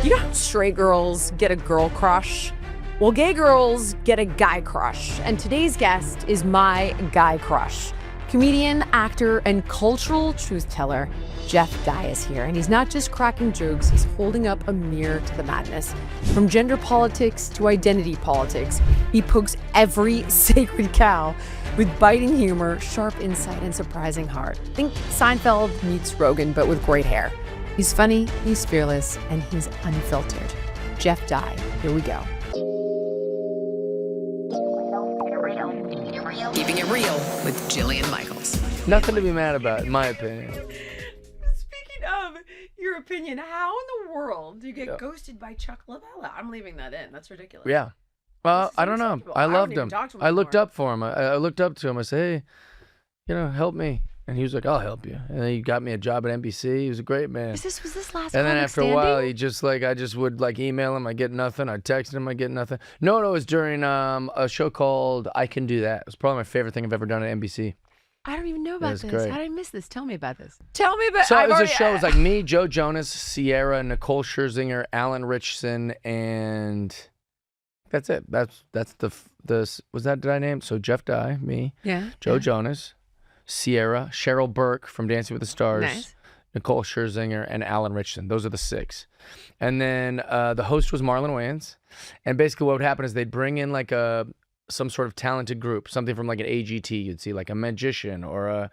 You know how straight girls get a girl crush? Well, gay girls get a guy crush. And today's guest is my guy crush. Comedian, actor, and cultural truth teller, Jeff Dye is here. And he's not just cracking jokes, he's holding up a mirror to the madness. From gender politics to identity politics, he pokes every sacred cow with biting humor, sharp insight, and surprising heart. Think Seinfeld meets Rogan, but with great hair. He's funny, he's fearless, and he's unfiltered. Jeff Dye, here we go. Keeping it real with Jillian Michaels. Nothing to be mad about, in my opinion. Speaking of your opinion, how in the world do you get ghosted by Chuck Lavella? I'm leaving that in. That's ridiculous. Yeah. Well, I don't know. I loved him. I looked up for him. I looked up to him. I said, hey, help me. And he was like, I'll help you. And then he got me a job at NBC. He was a great man. Was this last And then Comic after a while, he just I just would email him. I get nothing. I text him. I get nothing. No, it was during a show called I Can Do That. It was probably my favorite thing I've ever done at NBC. I don't even know about this. Great. How did I miss this? Tell me about this. Tell me about. So it was a show. It was like me, Joe Jonas, Sierra, Nicole Scherzinger, Alan Richardson, and that's it. That's the was that, did I name? So Jeff Dye, me, Joe Jonas, Sierra, Cheryl Burke from Dancing with the Stars, nice. Nicole Scherzinger, and Alan Richardson. Those are the 6. And then the host was Marlon Wayans. And basically what would happen is they'd bring in some sort of talented group, something from an AGT. You'd see a magician or a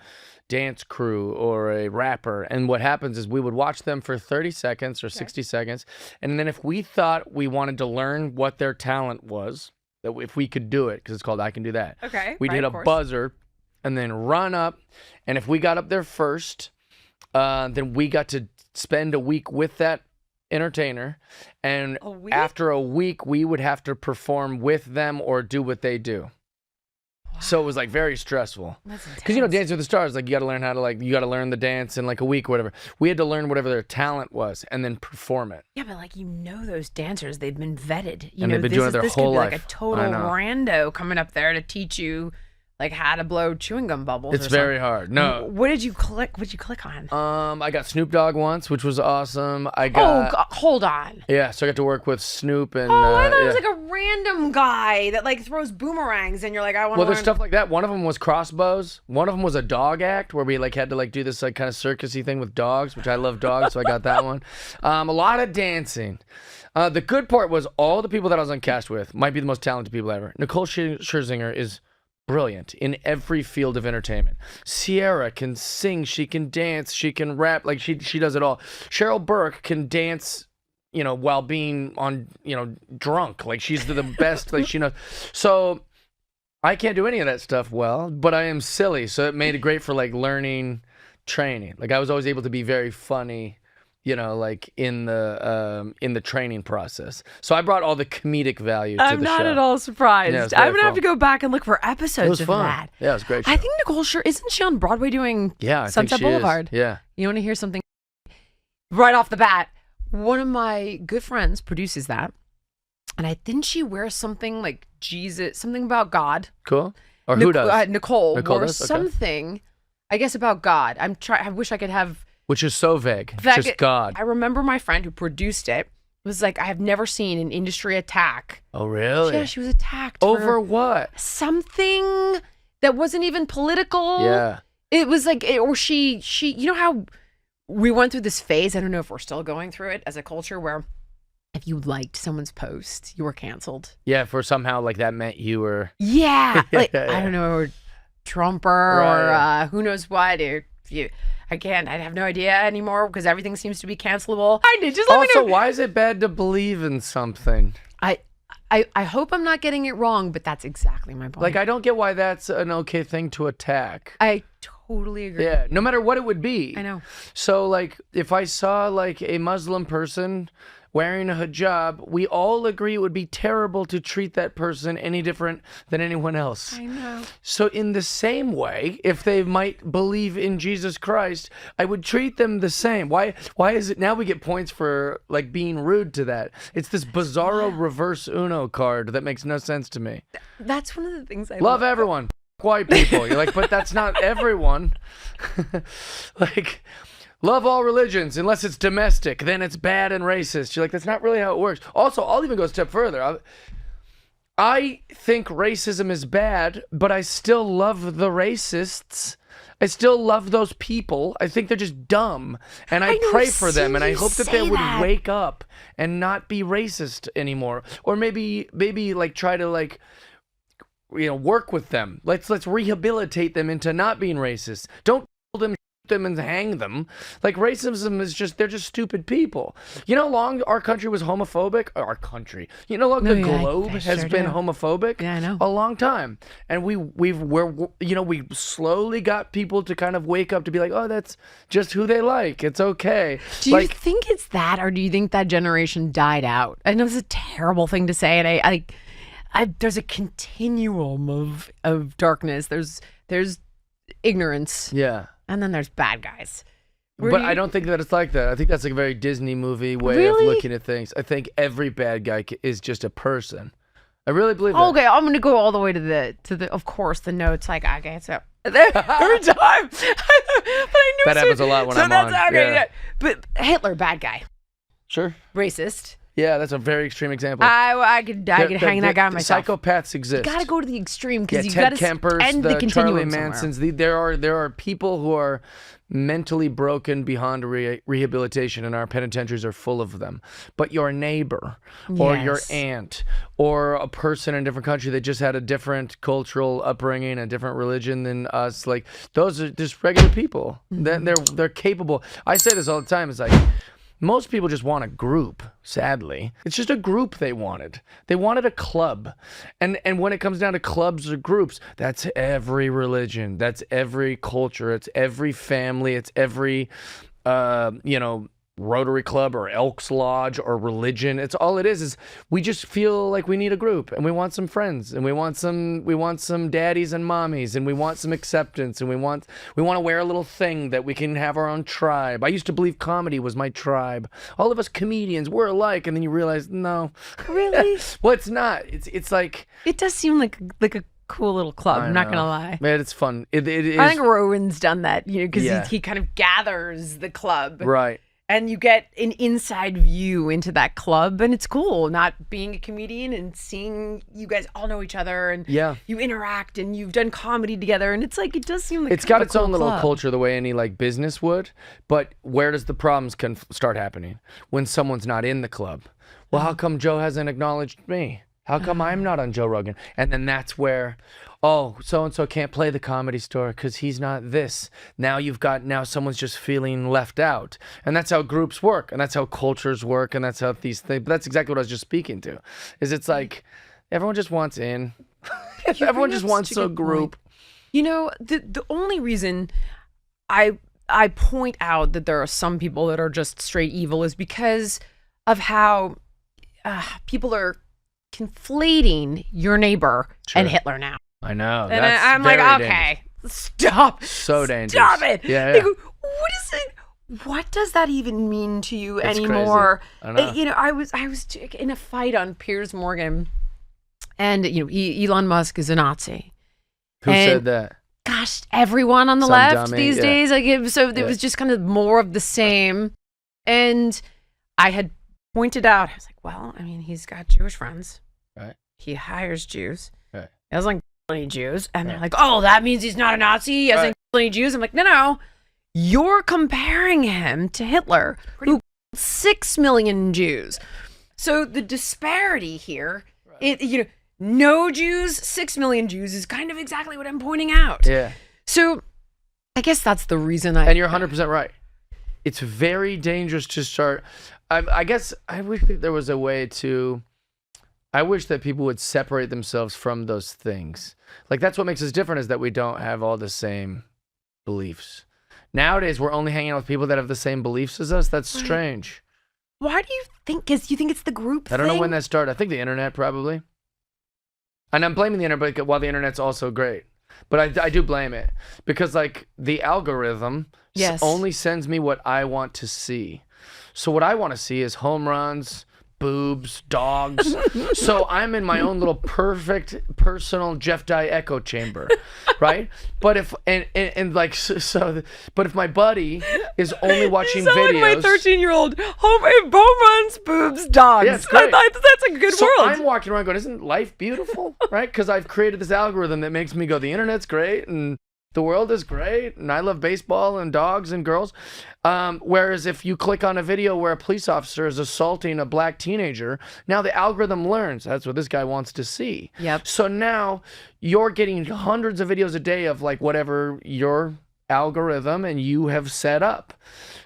dance crew or a rapper. And what happens is we would watch them for 30 seconds or 60 seconds. And then if we thought we wanted to learn what their talent was, that if we could do it, because it's called I Can Do That. Okay. We'd hit a buzzer and then run up. And if we got up there first, then we got to spend a week with that entertainer. And after a week, we would have to perform with them or do what they do. Wow. So it was very stressful. Because Dancing with the Stars, you got to learn how to you got to learn the dance in a week or whatever. We had to learn whatever their talent was and then perform it. Yeah, but those dancers, they've been vetted. And they've been doing it their whole life. This could be a total rando coming up there to teach you how to blow chewing gum bubbles. It's very hard. No. What did you click? What did you click on? I got Snoop Dogg once, which was awesome. I got. Oh, God, hold on. Yeah, so I got to work with Snoop and. I thought it was a random guy that throws boomerangs, and you're I want to. Well, there's stuff like that. One of them was crossbows. One of them was a dog act where we had to do this kind of circusy thing with dogs, which I love dogs, so I got that one. A lot of dancing. The good part was all the people that I was on cast with might be the most talented people ever. Nicole Scherzinger is brilliant in every field of entertainment. Sierra can sing, she can dance, she can rap, she does it all. Cheryl Burke can dance, while being on, drunk. She's the best, she knows. So I can't do any of that stuff well, but I am silly, so it made it great for learning, training. I was always able to be very funny, in the training process. So I brought all the comedic value to the show. I'm not at all surprised. Yeah, I'm gonna have to go back and look for episodes of that. Yeah, it was a great show. I think Nicole isn't she on Broadway doing Sunset Boulevard? Yeah. You want to hear something right off the bat? One of my good friends produces that, and I think she wears something Jesus, something about God. Cool. Or who does? Nicole does? Something, I guess, about God. I wish I could have. Which is so vague. Just God. I remember my friend who produced it was I have never seen an industry attack. Oh, really? Yeah, she was attacked. Over what? Something that wasn't even political. Yeah. It was or she, how we went through this phase, I don't know if we're still going through it as a culture, where if you liked someone's post, you were canceled. Yeah, for somehow that meant you were. Yeah. I don't know, or Trumper or who knows what. Or I have no idea anymore because everything seems to be cancelable. I did. Just let me know. Also, why is it bad to believe in something? I hope I'm not getting it wrong, but that's exactly my point. I don't get why that's an okay thing to attack. I totally agree. Yeah, no matter what it would be. I know. So, if I saw, a Muslim person wearing a hijab, we all agree it would be terrible to treat that person any different than anyone else. I know. So in the same way, if they might believe in Jesus Christ, I would treat them the same. Why is it now we get points for being rude to that? It's this bizarro reverse Uno card that makes no sense to me. That's one of the things I love everyone. White people. You're but that's not everyone. love all religions unless it's domestic, then it's bad and racist. You're like, that's not really how it works. Also, I'll even go a step further. I think racism is bad, but I still love the racists. I still love those people. I think they're just dumb. And I pray for them, and I hope that they would wake up and not be racist anymore. Or maybe like try to like, you know, work with them. Let's rehabilitate them into not being racist. Don't kill them, shoot them, and hang them. Like, racism is just, they're just stupid people. You know how long our country was homophobic? Our country. You know how long the globe has been homophobic? Yeah, I know. A long time. And we slowly got people to kind of wake up to be like, oh, that's just who they like. It's okay. Do you think it's that, or do you think that generation died out? I know it's a terrible thing to say, and I there's a continuum of darkness. There's ignorance. Yeah. And then there's bad guys. But I don't think that it's like that. I think that's like a very Disney movie way of looking at things. I think every bad guy is just a person. I really believe that. Okay, I'm gonna go all the way to the of course the notes. Like, okay, so every time. But I knew that happens a lot when I'm on. Okay, yeah. But Hitler, bad guy. Sure. Racist. Yeah, that's a very extreme example. I could hang that guy myself. Psychopaths exist. You gotta go to the extreme because you Ted gotta Kempers, end the Charlie continuum Mansons. There are people who are mentally broken beyond rehabilitation, and our penitentiaries are full of them. But your neighbor, or your aunt, or a person in a different country that just had a different cultural upbringing, a different religion than us, like, those are just regular people. Mm-hmm. They're capable. I say this all the time. It's like, most people just want a group, sadly. It's just a group they wanted. They wanted a club. And when it comes down to clubs or groups, that's every religion. That's every culture. It's every family. It's every, Rotary Club or Elks Lodge or religion. It's all it is we just feel like we need a group, and we want some friends, and we want some daddies and mommies, and we want some acceptance, and we want to wear a little thing that we can have our own tribe. I used to believe comedy was my tribe. All of us comedians, we're alike, and then you realize, no. Really? Well, it's not. It's like, it does seem like a cool little club. I'm not gonna lie. Man, it's fun. It is. I think Rowan's done that, because he kind of gathers the club. Right. And you get an inside view into that club, and it's cool not being a comedian and seeing you guys all know each other, and you interact, and you've done comedy together, and it's like, it does seem like it's got its own little culture the way any like business would. But where does the problems start happening? When someone's not in the club. Well, how come Joe hasn't acknowledged me? How come I'm not on Joe Rogan? And then that's where, oh, so-and-so can't play the Comedy Store because he's not this. Now someone's just feeling left out. And that's how groups work. And that's how cultures work. And that's how these things, but that's exactly what I was just speaking to. It's like, everyone just wants in. Everyone just wants a group. The only reason I point out that there are some people that are just straight evil is because of how people are conflating your neighbor and Hitler now. I know. And that's I'm like, okay, stop. So dangerous. Stop it. Yeah. Like, what is it? What does that even mean to you anymore? Crazy. I know. I was in a fight on Piers Morgan, and Elon Musk is a Nazi. Who said that? Gosh, everyone on the Some left dummy, these days. Like, it was just kind of more of the same. And I had pointed out, I was like, well, I mean, he's got Jewish friends. Right. He hires Jews. Right. He doesn't like any Jews. And they're like, oh, that means he's not a Nazi. He doesn't kill any Jews. I'm like, no. You're comparing him to Hitler, who killed 6 million Jews. So the disparity here, no Jews, 6 million Jews is kind of exactly what I'm pointing out. Yeah. So I guess that's the reason And you're 100% right. It's very dangerous to start. I guess I wish that there was a way to. I wish that people would separate themselves from those things. Like, that's what makes us different, is that we don't have all the same beliefs. Nowadays, we're only hanging out with people that have the same beliefs as us. That's strange. Why do you think? Because you think it's the group thing? I don't know when that started. I think the internet, probably. And I'm blaming the internet while the internet's also great. But I do blame it. Because, like, the algorithm only sends me what I want to see. So what I want to see is home runs, boobs, dogs. So I'm in my own little perfect personal Jeff Dye echo chamber, right? But if but if my buddy is only watching videos, like my 13-year-old home runs, boobs, dogs. Yeah, it's great. That's a good world. I'm walking around going, isn't life beautiful, right? Because I've created this algorithm that makes me go, the internet's great and the world is great, and I love baseball and dogs and girls. Whereas if you click on a video where a police officer is assaulting a black teenager, now the algorithm learns that's what this guy wants to see. Yep. So now you're getting hundreds of videos a day of like whatever your algorithm and you have set up.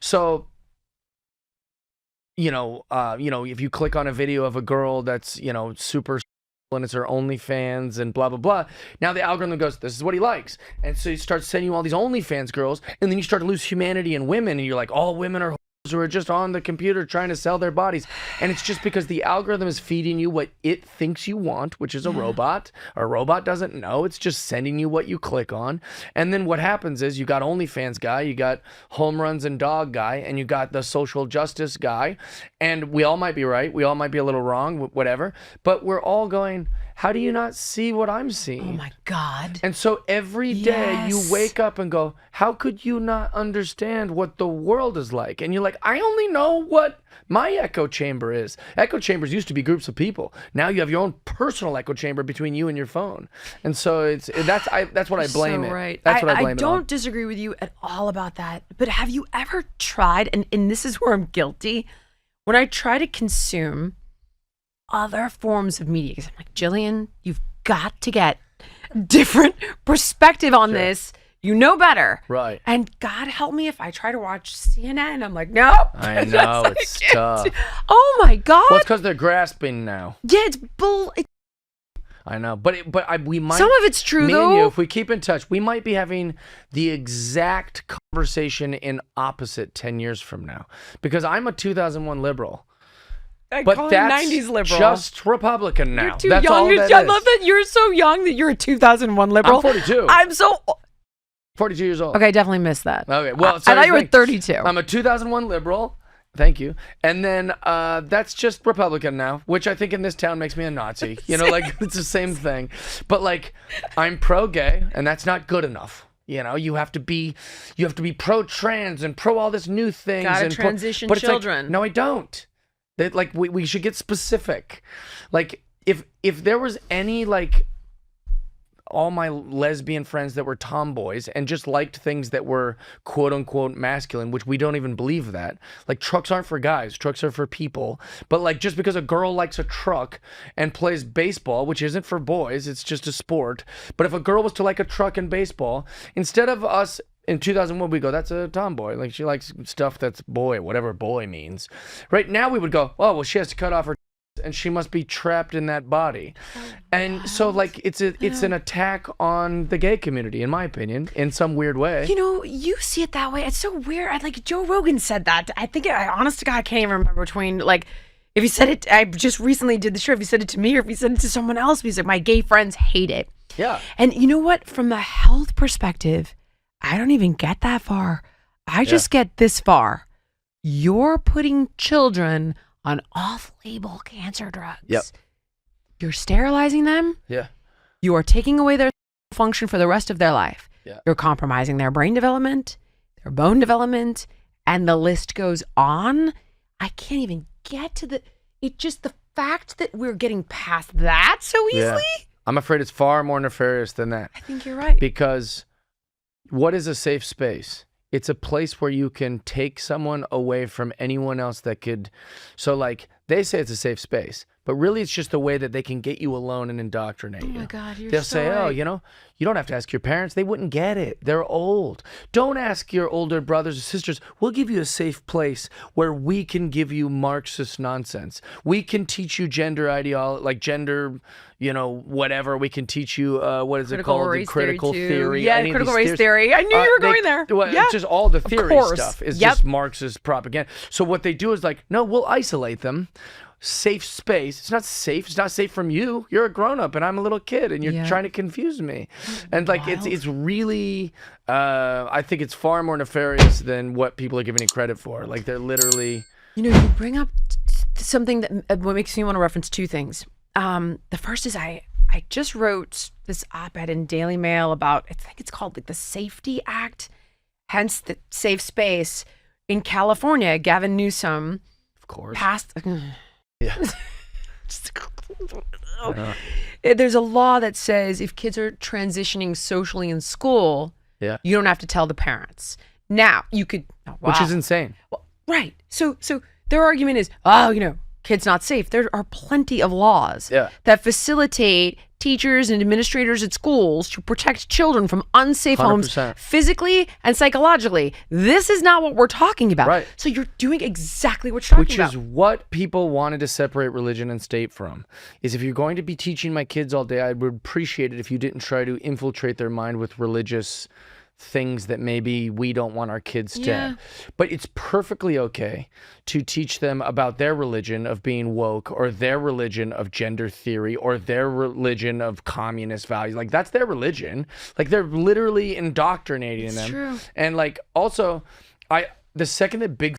So if you click on a video of a girl that's super and it's her OnlyFans and blah, blah, blah. Now the algorithm goes, this is what he likes. And so you start sending you all these OnlyFans girls, and then you start to lose homanity in women, and you're like, all women are hoes who are just on the computer trying to sell their bodies. And it's just because the algorithm is feeding you what it thinks you want, which is a robot. A robot doesn't know. It's just sending you what you click on. And then what happens is you got OnlyFans guy, you got home runs and dog guy, and you got the social justice guy. And we all might be right. We all might be a little wrong, whatever. But we're all going, how do you not see what I'm seeing? Oh my God. And so every day you wake up and go, how could you not understand what the world is like? And you're like, I only know what my echo chamber is. Echo chambers used to be groups of people. Now you have your own personal echo chamber between you and your phone. And so that's what I blame so it. Right. That's what I blame it on. I don't disagree with you at all about that. But have you ever tried, and this is where I'm guilty, when I try to consume other forms of media, because I'm like, Jillian, you've got to get different perspective on this. You know better. Right. And God help me if I try to watch CNN. I'm like, nope. I know, it's tough. Oh my God. Well, it's because they're grasping now. Yeah, it's bull. I know, we might. Some of it's true, me though. And you, if we keep in touch, we might be having the exact conversation in opposite 10 years from now. Because I'm a 2001 liberal. But that's 90s liberal. Just Republican now. You're too that's young. all that I is. love that you're so young that you're a 2001 liberal. I'm 42. I'm so 42 years old. Okay, I definitely missed that. Okay, well, I thought you were 32. I'm a 2001 liberal. Thank you. And then that's just Republican now, which I think in this town makes me a Nazi. It's the same thing. But like, I'm pro-gay, and that's not good enough. You have to be pro-trans and pro all this new things. Gotta and transition but it's children. Like, no, I don't. That like we should get specific. Like if there was any like all my lesbian friends that were tomboys and just liked things that were quote unquote masculine, which we don't even believe that. Like trucks aren't for guys, trucks are for people. But like just because a girl likes a truck and plays baseball, which isn't for boys, it's just a sport. But if a girl was to like a truck and baseball, instead of us in 2001, we go, that's a tomboy. Like, she likes stuff that's boy, whatever boy means. Right now, we would go, oh, well, she has to cut off her and she must be trapped in that body. And so, like, it's an attack on the gay community, in my opinion, in some weird way. You see it that way. It's so weird. Like, Joe Rogan said that. I think, honest to God, I can't even remember between, like, if he said it, I just recently did the show, if he said it to me or if he said it to someone else, he's like, my gay friends hate it. Yeah. And you know what? From the health perspective, I don't even get that far. I just get this far. You're putting children on off-label cancer drugs. Yep. You're sterilizing them. Yeah. You are taking away their function for the rest of their life. Yeah. You're compromising their brain development, their bone development, and the list goes on. I can't even get to the fact that we're getting past that so easily. Yeah. I'm afraid it's far more nefarious than that. I think you're right. Because what is a safe space? It's a place where you can take someone away from anyone else that could. So like they say it's a safe space, but really it's just a way that they can get you alone and indoctrinate you. Oh my God, you're They'll so say, right. oh, you don't have to ask your parents. They wouldn't get it. They're old. Don't ask your older brothers or sisters. We'll give you a safe place where we can give you Marxist nonsense. We can teach you gender ideology, like gender, whatever. We can teach you, what is it called? Race Critical theory. Yeah, critical race theory. I knew you were going there. Well, yeah. It's just all the theory course. stuff is Yep. just Marxist propaganda. So what they do is like, no, we'll isolate them. Safe space. It's not safe. It's not safe from you. You're a grown up and I'm a little kid and you're trying to confuse me. And like it's really I think it's far more nefarious than what people are giving it credit for. Like they're literally You bring up something that what makes me want to reference two things. The first is I just wrote this op-ed in Daily Mail about, I think it's called like the Safety Act, hence the safe space in California. Gavin Newsom, Of course. passed. Yeah. There's a law that says if kids are transitioning socially in school, Yeah. you don't have to tell the parents. Now you could, Which is insane. Well, right. So their argument is, oh, kids not safe. There are plenty of laws that facilitate teachers and administrators at schools to protect children from unsafe 100%. homes physically and psychologically. This is not what we're talking about. Right. So you're doing exactly what you're talking about. Which is what people wanted to separate religion and state from. Is if you're going to be teaching my kids all day, I would appreciate it if you didn't try to infiltrate their mind with religious things that maybe we don't want our kids to have. But it's perfectly okay to teach them about their religion of being woke, or their religion of gender theory, or their religion of communist values. Like, that's their religion. Like, they're literally indoctrinating them. True. And like, also, the second that big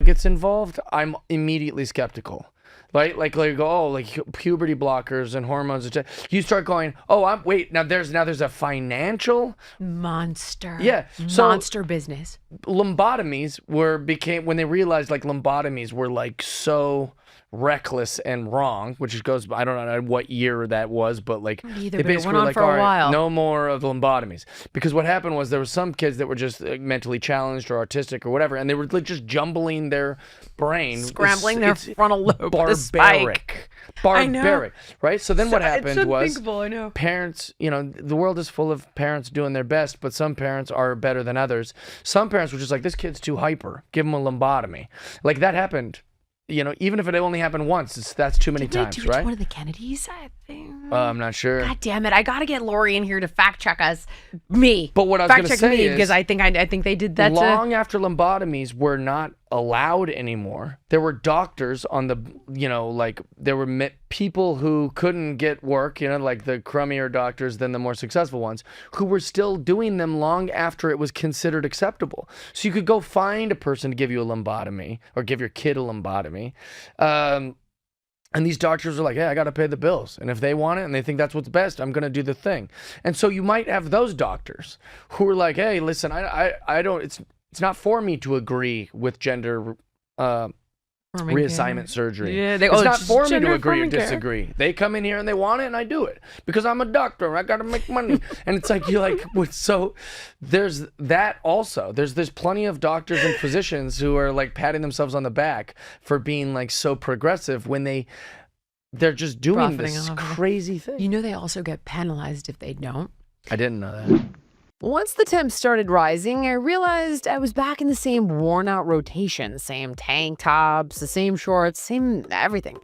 gets involved, I'm immediately skeptical. Right? Like go, oh, like puberty blockers and hormones. You start going, oh, now there's a financial monster. Yeah. So monster business. Lobotomies when they realized like lobotomies were like so reckless and wrong, which goes, I don't know what year that was, but like they basically were like, all right, no more of lobotomies. Because what happened was there were some kids that were just mentally challenged or autistic or whatever, and they were like just jumbling their brain, scrambling their frontal lobe. Barbaric, right? So then what happened was I know. Parents, the world is full of parents doing their best, but some parents are better than others. Some parents were just like, this kid's too hyper, give him a lobotomy. Like, that happened. Even if it only happened once, that's too many times, Did they do it right? to one of the Kennedys, I think. I'm not sure. God damn it! I gotta get Lori in here to fact check us. But what I was going to say is, because I think they did that. Long after lobotomies were not allowed anymore, there were doctors on the, there were people who couldn't get work, like the crummier doctors than the more successful ones, who were still doing them long after it was considered acceptable. So you could go find a person to give you a lobotomy or give your kid a lobotomy. And these doctors are like, hey, I got to pay the bills. And if they want it and they think that's what's best, I'm going to do the thing. And so you might have those doctors who are like, hey, listen, I don't, it's not for me to agree with gender reassignment surgery. Yeah, it's not for me to agree or disagree. They come in here and they want it, and I do it because I'm a doctor. I got to make money. And it's like, you're like, so there's that also. There's plenty of doctors and physicians who are like patting themselves on the back for being like so progressive when they're just doing this crazy thing. They also get penalized if they don't. I didn't know that. Once the temps started rising, I realized I was back in the same worn-out rotation, the same tank tops, the same shorts, same everything.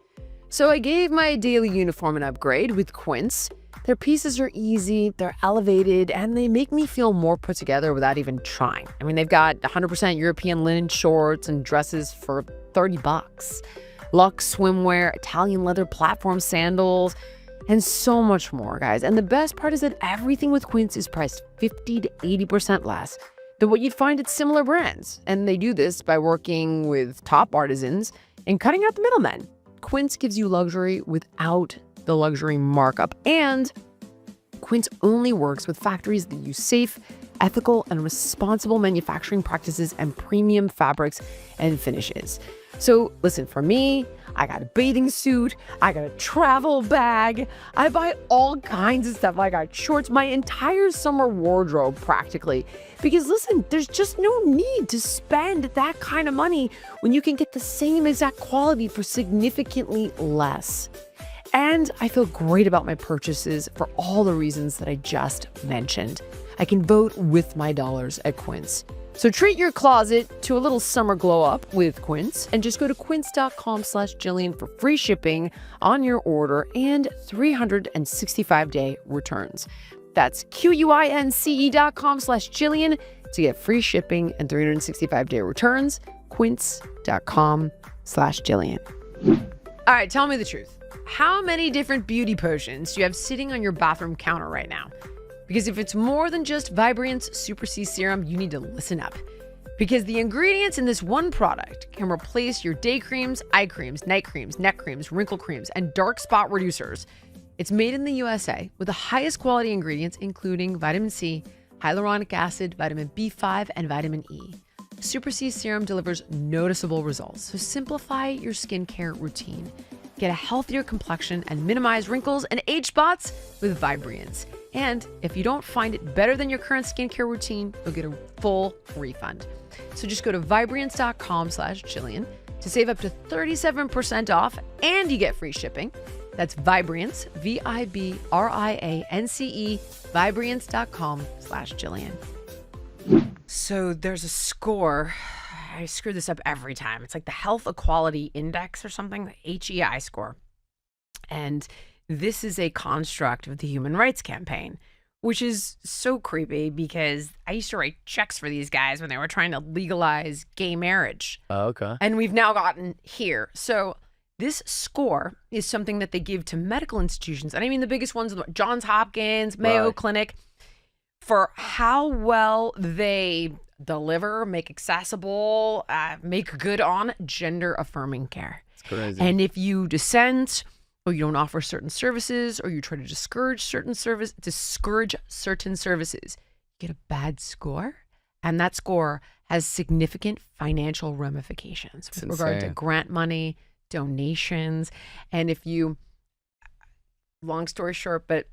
So I gave my daily uniform an upgrade with Quince. Their pieces are easy, they're elevated, and they make me feel more put together without even trying. I mean, they've got 100% European linen shorts and dresses for $30. Luxe swimwear, Italian leather platform sandals, and so much more, guys. And the best part is that everything with Quince is priced 50 to 80% less than what you'd find at similar brands. And they do this by working with top artisans and cutting out the middlemen. Quince gives you luxury without the luxury markup. And Quince only works with factories that use safe, ethical, and responsible manufacturing practices and premium fabrics and finishes. So listen, for me, I got a bathing suit, I got a travel bag, I buy all kinds of stuff. I got shorts, my entire summer wardrobe practically. Because listen, there's just no need to spend that kind of money when you can get the same exact quality for significantly less. And I feel great about my purchases for all the reasons that I just mentioned. I can vote with my dollars at Quince. So treat your closet to a little summer glow up with Quince and just go to quince.com/Jillian for free shipping on your order and 365-day returns. That's QUINCE.com/Jillian to get free shipping and 365-day returns. Quince.com/Jillian. All right, tell me the truth. How many different beauty potions do you have sitting on your bathroom counter right now? Because if it's more than just Vibrant's Super C Serum, you need to listen up. Because the ingredients in this one product can replace your day creams, eye creams, night creams, neck creams, wrinkle creams, and dark spot reducers. It's made in the USA with the highest quality ingredients, including vitamin C, hyaluronic acid, vitamin B5, and vitamin E. Super C Serum delivers noticeable results, so simplify your skincare routine. Get a healthier complexion and minimize wrinkles and age spots with Vibriance. And if you don't find it better than your current skincare routine, you'll get a full refund. So just go to Vibriance.com/Jillian to save up to 37% off, and you get free shipping. That's Vibriance, Vibriance, Vibriance.com/Jillian. So there's a score. I screw this up every time. It's like the Health Equality Index or something, the HEI score. And this is a construct of the Human Rights Campaign, which is so creepy because I used to write checks for these guys when they were trying to legalize gay marriage. Oh, okay. And we've now gotten here. So this score is something that they give to medical institutions. And I mean the biggest ones, Johns Hopkins, Mayo Clinic, for how well they deliver, make accessible, make good on gender affirming care. It's crazy. And if you dissent, or you don't offer certain services, or you try to discourage certain services, you get a bad score. And that score has significant financial ramifications with regard to grant money, donations. And if you, long story short, but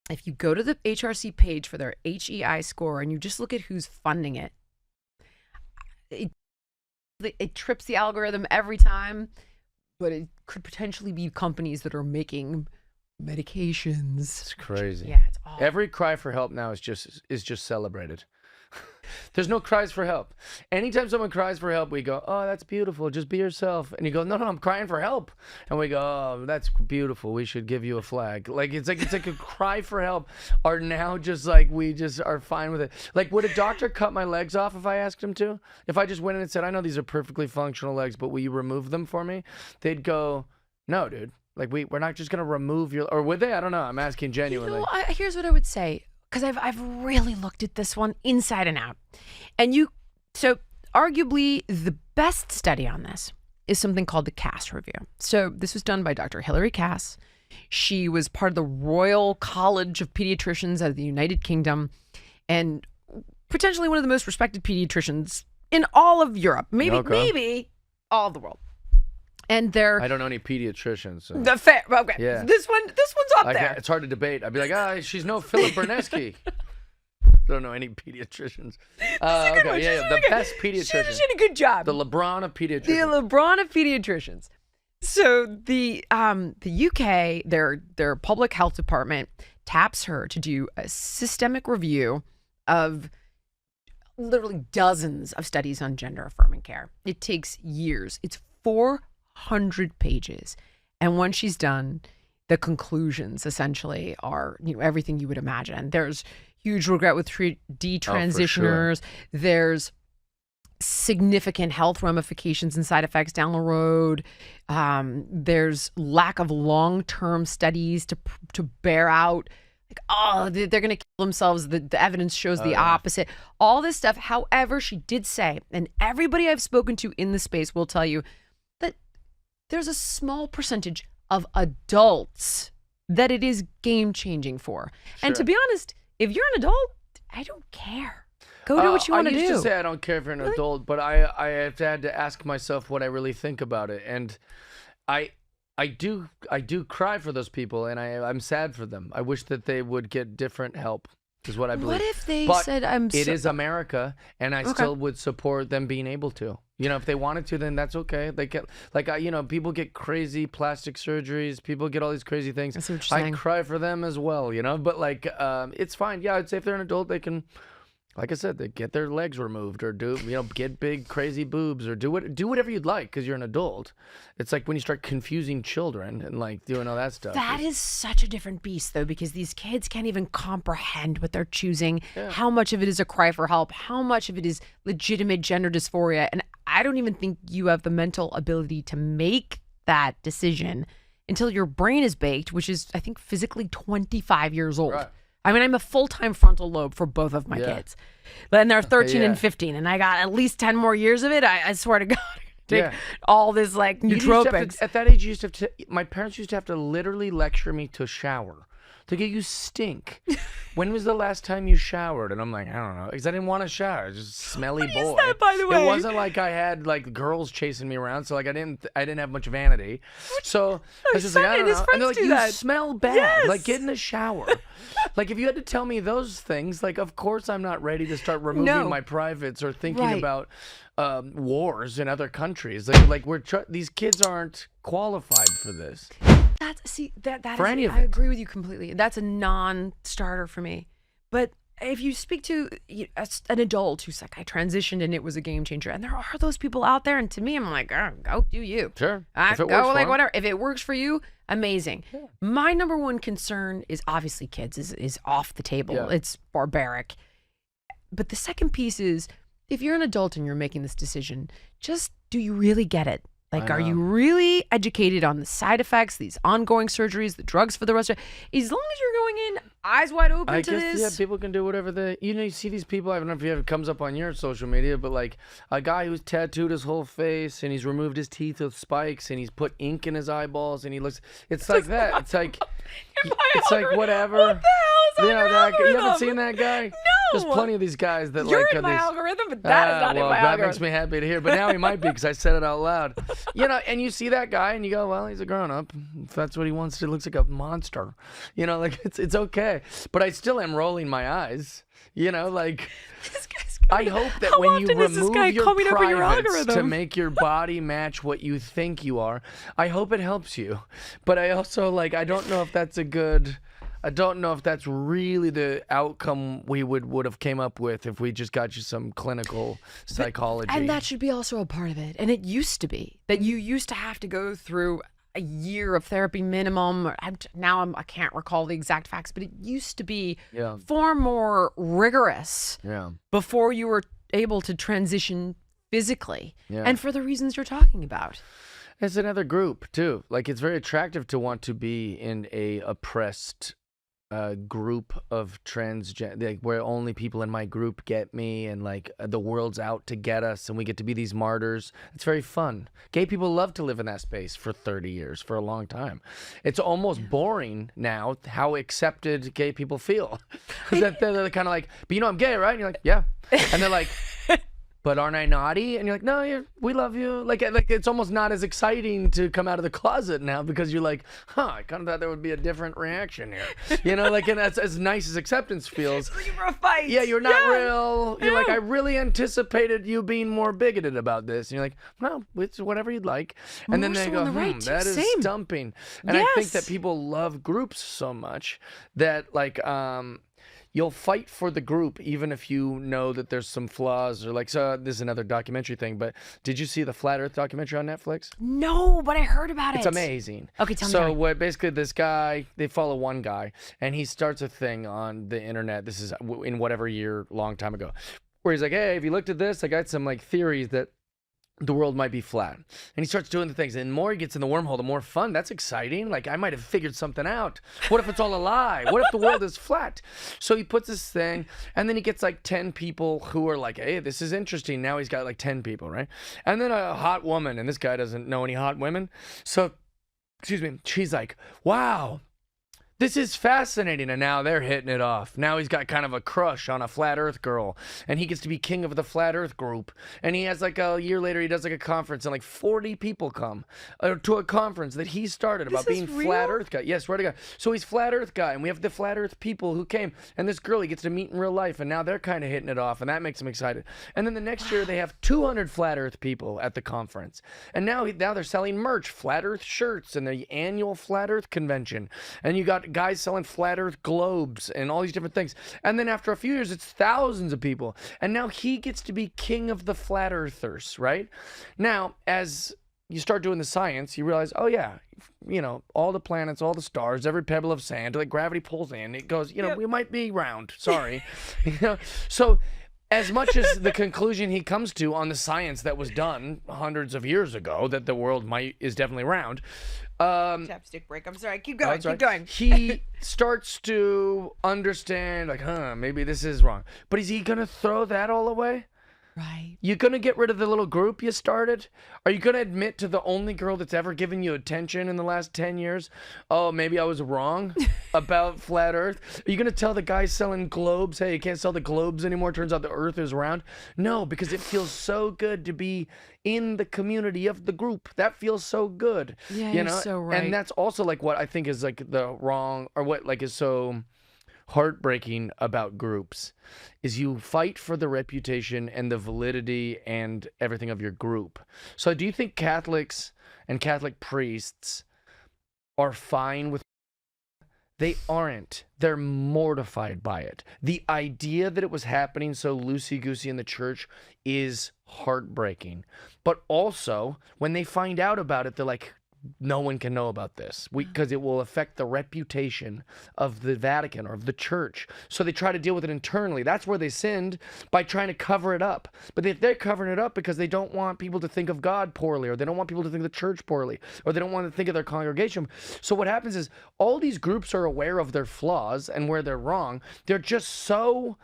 if you go to the HRC page for their HEI score and you just look at who's funding it, it trips the algorithm every time, but it could potentially be companies that are making medications. It's crazy. Yeah, it's awful. Every cry for help now is just celebrated. There's no cries for help. Anytime someone cries for help, we go, "Oh, that's beautiful. Just be yourself." And you go, "No, I'm crying for help." And we go, "Oh, that's beautiful. We should give you a flag." It's like a cry for help are now just like we just are fine with it. Like, would a doctor cut my legs off if I asked him to? If I just went in and said, "I know these are perfectly functional legs, but will you remove them for me?" They'd go, "No, dude. Like we're not just gonna remove your," or would they? I don't know. I'm asking genuinely. Here's what I would say. Because I've really looked at this one inside and out. So arguably the best study on this is something called the Cass Review. So this was done by Dr. Hilary Cass. She was part of the Royal College of Pediatricians out of the United Kingdom and potentially one of the most respected pediatricians in all of Europe, maybe all of the world. And I don't know any pediatricians. So. Okay. Yeah. This one's up there. It's hard to debate. I'd be like, she's no Philip Bernesky. Don't know any pediatricians. The best pediatrician. She did a good job. The LeBron of pediatricians. So the UK, their public health department taps her to do a systemic review of literally dozens of studies on gender affirming care. It takes years. It's 400 pages. And once she's done, the conclusions essentially are, everything you would imagine. There's huge regret with 3D transitioners. Sure. There's significant health ramifications and side effects down the road. There's lack of long-term studies to bear out. They're going to kill themselves. The evidence shows the opposite. All this stuff. However, she did say, and everybody I've spoken to in the space will tell you, that there's a small percentage of adults that it is game-changing for. Sure. And to be honest, if you're an adult, I don't care. Go do what you want to do. I used to say I don't care if you're an adult, but I have had to ask myself what I really think about it. And I do cry for those people, and I'm sad for them. I wish that they would get different help, is what I believe. What if they said, it is America, and I still would support them being able to. If they wanted to, then that's okay. They get, people get crazy plastic surgeries. People get all these crazy things. I cry for them as well, But, it's fine. Yeah, I'd say if they're an adult, they can, like I said, they get their legs removed or get big, crazy boobs or do whatever you'd like because you're an adult. It's like when you start confusing children and, doing all that stuff. That is such a different beast, though, because these kids can't even comprehend what they're choosing, how much of it is a cry for help, how much of it is legitimate gender dysphoria. And I don't even think you have the mental ability to make that decision until your brain is baked, which is, I think, physically 25 years old. Right. I mean, I'm a full-time frontal lobe for both of my kids. And they're 13 Yeah. and 15, and I got at least 10 more years of it. I swear to God. Take all this like nootropics. At that age, you used to have to, my parents used to have to literally lecture me to shower. To get you stink. When was the last time you showered? And I'm like, I don't know, because I didn't want to shower. Just smelly boy. What is that, by the way? It wasn't like I had like girls chasing me around, so like I didn't have much vanity. So I was just like, I don't know. And they're like, you smell bad. Yes. Like get in the shower. Like if you had to tell me those things, like of course I'm not ready to start removing my privates or thinking about wars in other countries. Like these kids aren't qualified for this. I agree with you completely. That's a non-starter for me. But if you speak to an adult who's like, I transitioned and it was a game changer, and there are those people out there, and to me, I'm like, oh, go do you. Sure. If it works like whatever. If it works for you, amazing. Yeah. My number one concern is obviously kids is off the table. Yeah. It's barbaric. But the second piece is, if you're an adult and you're making this decision, just do you really get it? Like, are you really educated on the side effects, these ongoing surgeries, the drugs for the rest of it? As long as you're going in eyes wide open to this. Yeah, people can do whatever they, you see these people, I don't know if it comes up on your social media, but like a guy who's tattooed his whole face and he's removed his teeth with spikes and he's put ink in his eyeballs and he looks, it's like that. It's like whatever. What the hell is on your algorithm? You haven't seen that guy? No. There's plenty of these guys that You're like in my algorithm, but that is not in my algorithm. That makes me happy to hear. But now he might be because I said it out loud. And you see that guy and you go, well, he's a grown up. If that's what he wants to, looks like a monster. Like it's okay. But I still am rolling my eyes. Like I hope that when you remove your privates to make your body match what you think you are, I hope it helps you. But I also I don't know if that's really the outcome we would have came up with if we just got you some clinical psychology. And that should be also a part of it. And it used to be that you used to have to go through a year of therapy minimum. I can't recall the exact facts, but it used to be far more rigorous before you were able to transition physically. And for the reasons you're talking about. It's another group too. It's very attractive to want to be in a oppressed group of transgender, where only people in my group get me, and the world's out to get us, and we get to be these martyrs. It's very fun. Gay people love to live in that space for 30 years, for a long time. It's almost boring now how accepted gay people feel. They're kind of but I'm gay, right? And you're like, yeah. And they're like, but aren't I naughty? And you're like, no, we love you. It's almost not as exciting to come out of the closet now, because you're like, I kind of thought there would be a different reaction here. And that's as nice as acceptance feels. Looking for a fight. Yeah, you're not real. You're like, I really anticipated you being more bigoted about this. And you're like, well, it's whatever you'd like. And then they go, that is stumping. And I think that people love groups so much that you'll fight for the group even if you know that there's some flaws, or so this is another documentary thing, but did you see the Flat Earth documentary on Netflix? No, but I heard about it. It's amazing. Okay, tell me. So basically this guy, they follow one guy, and he starts a thing on the internet. This is in whatever year, long time ago, where he's like, hey, have you looked at this? I got some theories that the world might be flat. And he starts doing the things, and the more he gets in the wormhole, the more fun. That's exciting. I might have figured something out. What if it's all a lie? What if the world is flat? So he puts this thing, and then he gets 10 people who are like, hey, this is interesting. Now he's got 10 people, right? And then a hot woman, and this guy doesn't know any hot women. So, she's like, wow, this is fascinating. And now they're hitting it off. Now he's got kind of a crush on a flat earth girl, and he gets to be king of the flat earth group. And he has a year later, he does a conference, and 40 people come to a conference that he started about being flat earth guy. Yes, swear to God. So he's flat earth guy, and we have the flat earth people who came, and this girl he gets to meet in real life, and now they're kind of hitting it off, and that makes him excited. And then the next year they have 200 flat earth people at the conference. And now they're selling merch, flat earth shirts, and the annual flat earth convention. And you got guys selling flat earth globes and all these different things. And then after a few years, it's thousands of people. And now he gets to be king of the flat earthers, right? Now, as you start doing the science, you realize, oh yeah, all the planets, all the stars, every pebble of sand, gravity pulls in, it goes, we might be round, sorry. So as much as the conclusion he comes to on the science that was done hundreds of years ago, that the world is definitely round. Chapstick break. I'm sorry. Keep going. Keep going. He starts to understand, like, maybe this is wrong. But is he going to throw that all away? Right. You gonna get rid of the little group you started? Are you gonna admit to the only girl that's ever given you attention in the last 10 years? Oh, maybe I was wrong about flat Earth. Are you gonna tell the guy selling globes, hey, you can't sell the globes anymore? Turns out the Earth is round. No, because it feels so good to be in the community of the group. That feels so good. Yeah, you you're know? so right. And that's also like what I think is like the wrong, or what like is so heartbreaking about groups, is you fight for the reputation and the validity and everything of your group. So do you think Catholics and Catholic priests are fine with? They aren't. They're mortified by it. The idea that it was happening so loosey-goosey in the church is heartbreaking. But also, when they find out about it, they're like, no one can know about this because it will affect the reputation of the Vatican or of the church. So they try to deal with it internally. That's where they sinned, by trying to cover it up. But if they're covering it up because they don't want people to think of God poorly, or they don't want people to think of the church poorly, or they don't want to think of their congregation. So what happens is all these groups are aware of their flaws and where they're wrong. They're just so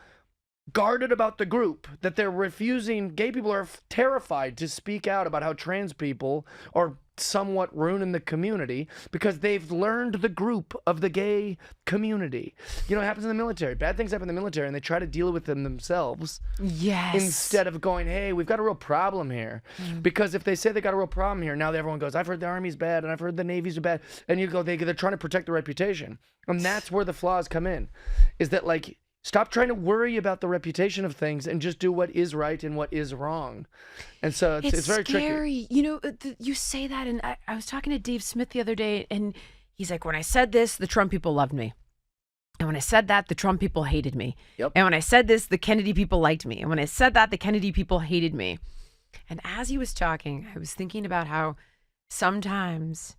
guarded about the group that they're refusing. Gay people are terrified to speak out about how trans people are somewhat ruining the community because they've learned the group of the gay community. You know, it happens in the military. Bad things happen in the military and they try to deal with them themselves. Yes. Instead of going, hey, we've got a real problem here. Because if they say they got a real problem here, now everyone goes, I've heard the Army's bad and I've heard the Navy's bad. And you go, they're trying to protect the reputation. And that's where the flaws come in. Is that like, stop trying to worry about the reputation of things and just do what is right and what is wrong. And so it's very scary. tricky. You know, you say that, and I was talking to Dave Smith the other day, and he's like, when I said this, the Trump people loved me. And when I said that, the Trump people hated me. Yep. And when I said this, the Kennedy people liked me. And when I said that, the Kennedy people hated me. And as he was talking, I was thinking about how sometimes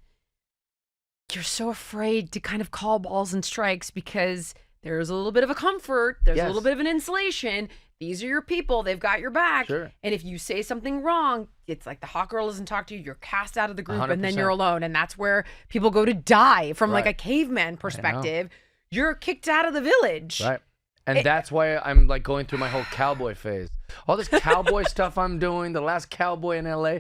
you're so afraid to kind of call balls and strikes because there's a little bit of a comfort. There's a little bit of an insulation. These are your people. They've got your back. Sure. And if you say something wrong, it's like the hot girl doesn't talk to you. You're cast out of the group 100%. and then you're alone. And that's where people go to die from like Right. a caveman perspective. You're kicked out of the village. Right. And that's why I'm like going through my whole cowboy phase. All this cowboy stuff I'm doing, the last cowboy in LA,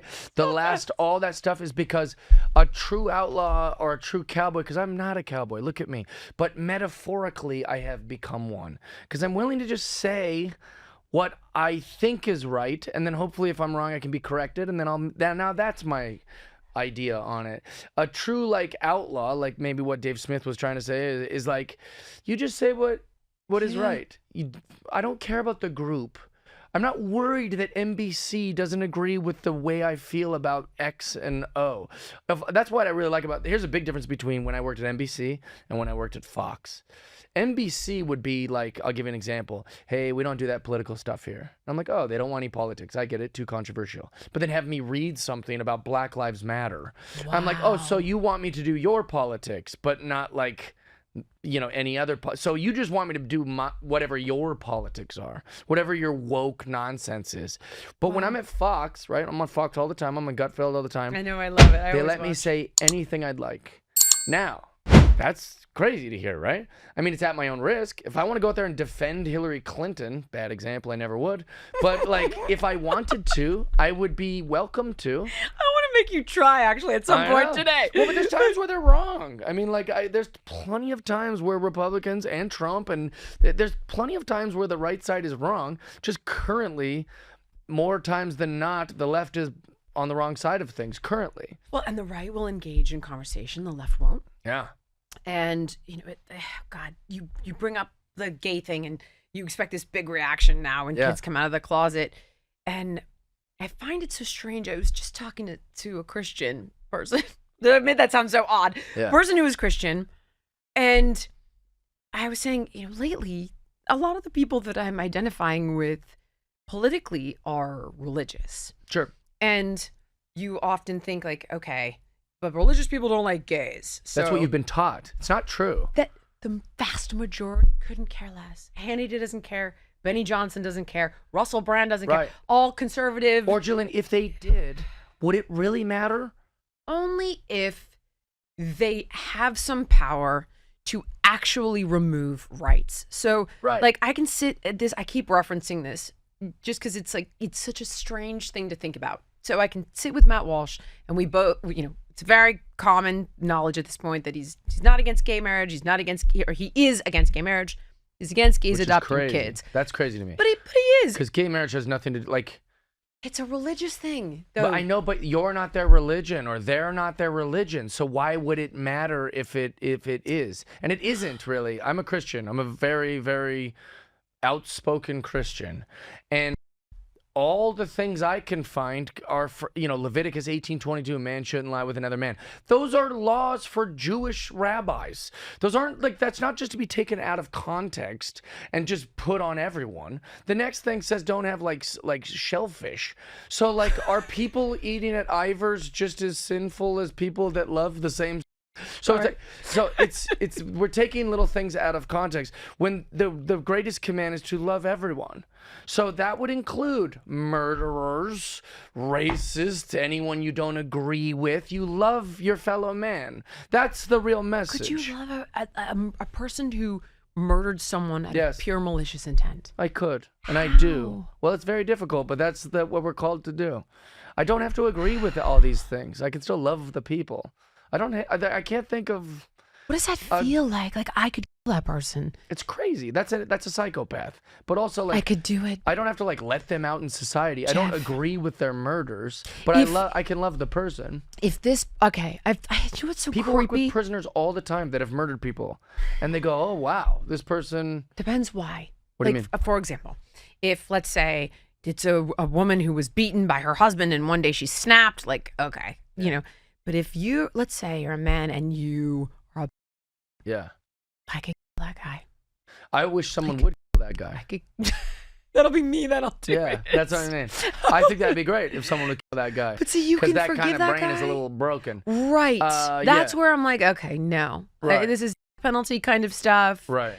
all that stuff is because a true outlaw or a true cowboy, because I'm not a cowboy, look at me. But metaphorically, I have become one. Because I'm willing to just say what I think is right. And then hopefully if I'm wrong, I can be corrected. And then now that's my idea on it. A true like outlaw, like maybe what Dave Smith was trying to say is like, you just say what is right. I don't care about the group. I'm not worried that NBC doesn't agree with the way I feel about X and O. That's what I really like about. Here's a big difference between when I worked at NBC and when I worked at Fox. NBC would be like, I'll give you an example. Hey, we don't do that political stuff here. I'm like, oh, they don't want any politics. I get it. Too controversial. But then have me read something about Black Lives Matter. Wow. I'm like, oh, so you want me to do your politics, but not like, you know, any other. So you just want me to do whatever your politics are, whatever your woke nonsense is. But when I'm at Fox, right? I'm on Fox all the time. I'm on Gutfeld all the time. I know, I love it. They let me say anything I'd like. Now, that's crazy to hear, right? I mean, it's at my own risk. If I want to go out there and defend Hillary Clinton, bad example, I never would. But like, if I wanted to, I would be welcome to. I want to make you try, actually, at some point today. Well, but there's times where they're wrong. I mean, like, there's plenty of times where Republicans and Trump, and there's plenty of times where the right side is wrong. Just currently, more times than not, the left is on the wrong side of things currently. Well, and the right will engage in conversation. The left won't. Yeah. And, you know, God, you bring up the gay thing and you expect this big reaction now when kids come out of the closet. And I find it so strange. I was just talking to a Christian person. I made that sound so odd. Yeah. Person who is Christian. And I was saying, you know, lately, a lot of the people that I'm identifying with politically are religious. Sure. And you often think like, okay, but religious people don't like gays. So that's what you've been taught. It's not true. That the vast majority couldn't care less. Hannity doesn't care. Benny Johnson doesn't care. Russell Brand doesn't care. Right. All conservative. Or Jillian, if they did, would it really matter? Only if they have some power to actually remove rights. So, Right. like, I can sit at this, I keep referencing this just because it's like, it's such a strange thing to think about. So I can sit with Matt Walsh and we both, you know, it's very common knowledge at this point that he's not against gay marriage. He's not against, or he is against gay marriage. He's against gays Which is adopting crazy. kids. That's crazy to me. But he is. Because gay marriage has nothing to do, like... It's a religious thing, though. But I know, but you're not their religion, or they're not their religion. So why would it matter if it is? And it isn't really. I'm a Christian. I'm a very, very outspoken Christian, and all the things I can find are, for, you know, Leviticus 18:22, a man shouldn't lie with another man. Those are laws for Jewish rabbis. Those aren't, like, that's not just to be taken out of context and just put on everyone. The next thing says don't have like shellfish. So, like, are people eating at Ivar's just as sinful as people that love the same? So it's we're taking little things out of context when the greatest command is to love everyone. So that would include murderers, racists, anyone you don't agree with. You love your fellow man. That's the real message. Could you love a person who murdered someone out Yes. of pure malicious intent? I could, and I do. Well, it's very difficult, but that's what we're called to do. I don't have to agree with all these things. I can still love the people. I can't think of. What does that feel like? Like, I could kill that person. It's crazy. That's a psychopath. But also, like, I could do it. I don't have to, like, let them out in society. I Jeff. don't agree with their murders, but I can love the person. If this, okay, I do what's so People work creepy. with prisoners all the time that have murdered people, and they go, "Oh wow, this person." Depends why. What do you mean? For example, if, let's say, it's a woman who was beaten by her husband and one day she snapped, like, okay, you know. But if you, let's say you're a man and you are Yeah. I could kill that guy. I wish someone would kill that guy. I could, that'll be me, that'll do Yeah, it. that's what I mean. I think that'd be great if someone would kill that guy. But see, you can that forgive kind of that brain is a guy? little broken. Right. That's yeah. where I'm like, okay, no. Right. This is penalty kind of stuff. Right.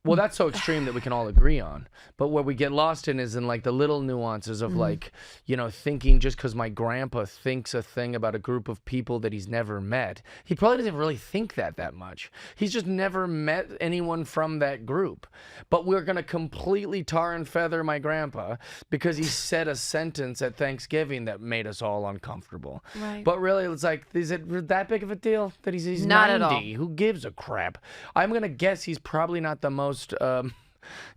Well, that's so extreme that we can all agree on. But what we get lost in is in, like, the little nuances of, like, you know, thinking just because my grandpa thinks a thing about a group of people that he's never met. He probably doesn't really think that much. He's just never met anyone from that group. But we're going to completely tar and feather my grandpa because he said a sentence at Thanksgiving that made us all uncomfortable. Right. But really, it's like, is it that big of a deal that he's Not 90? at all. Who gives a crap? I'm going to guess he's probably not the most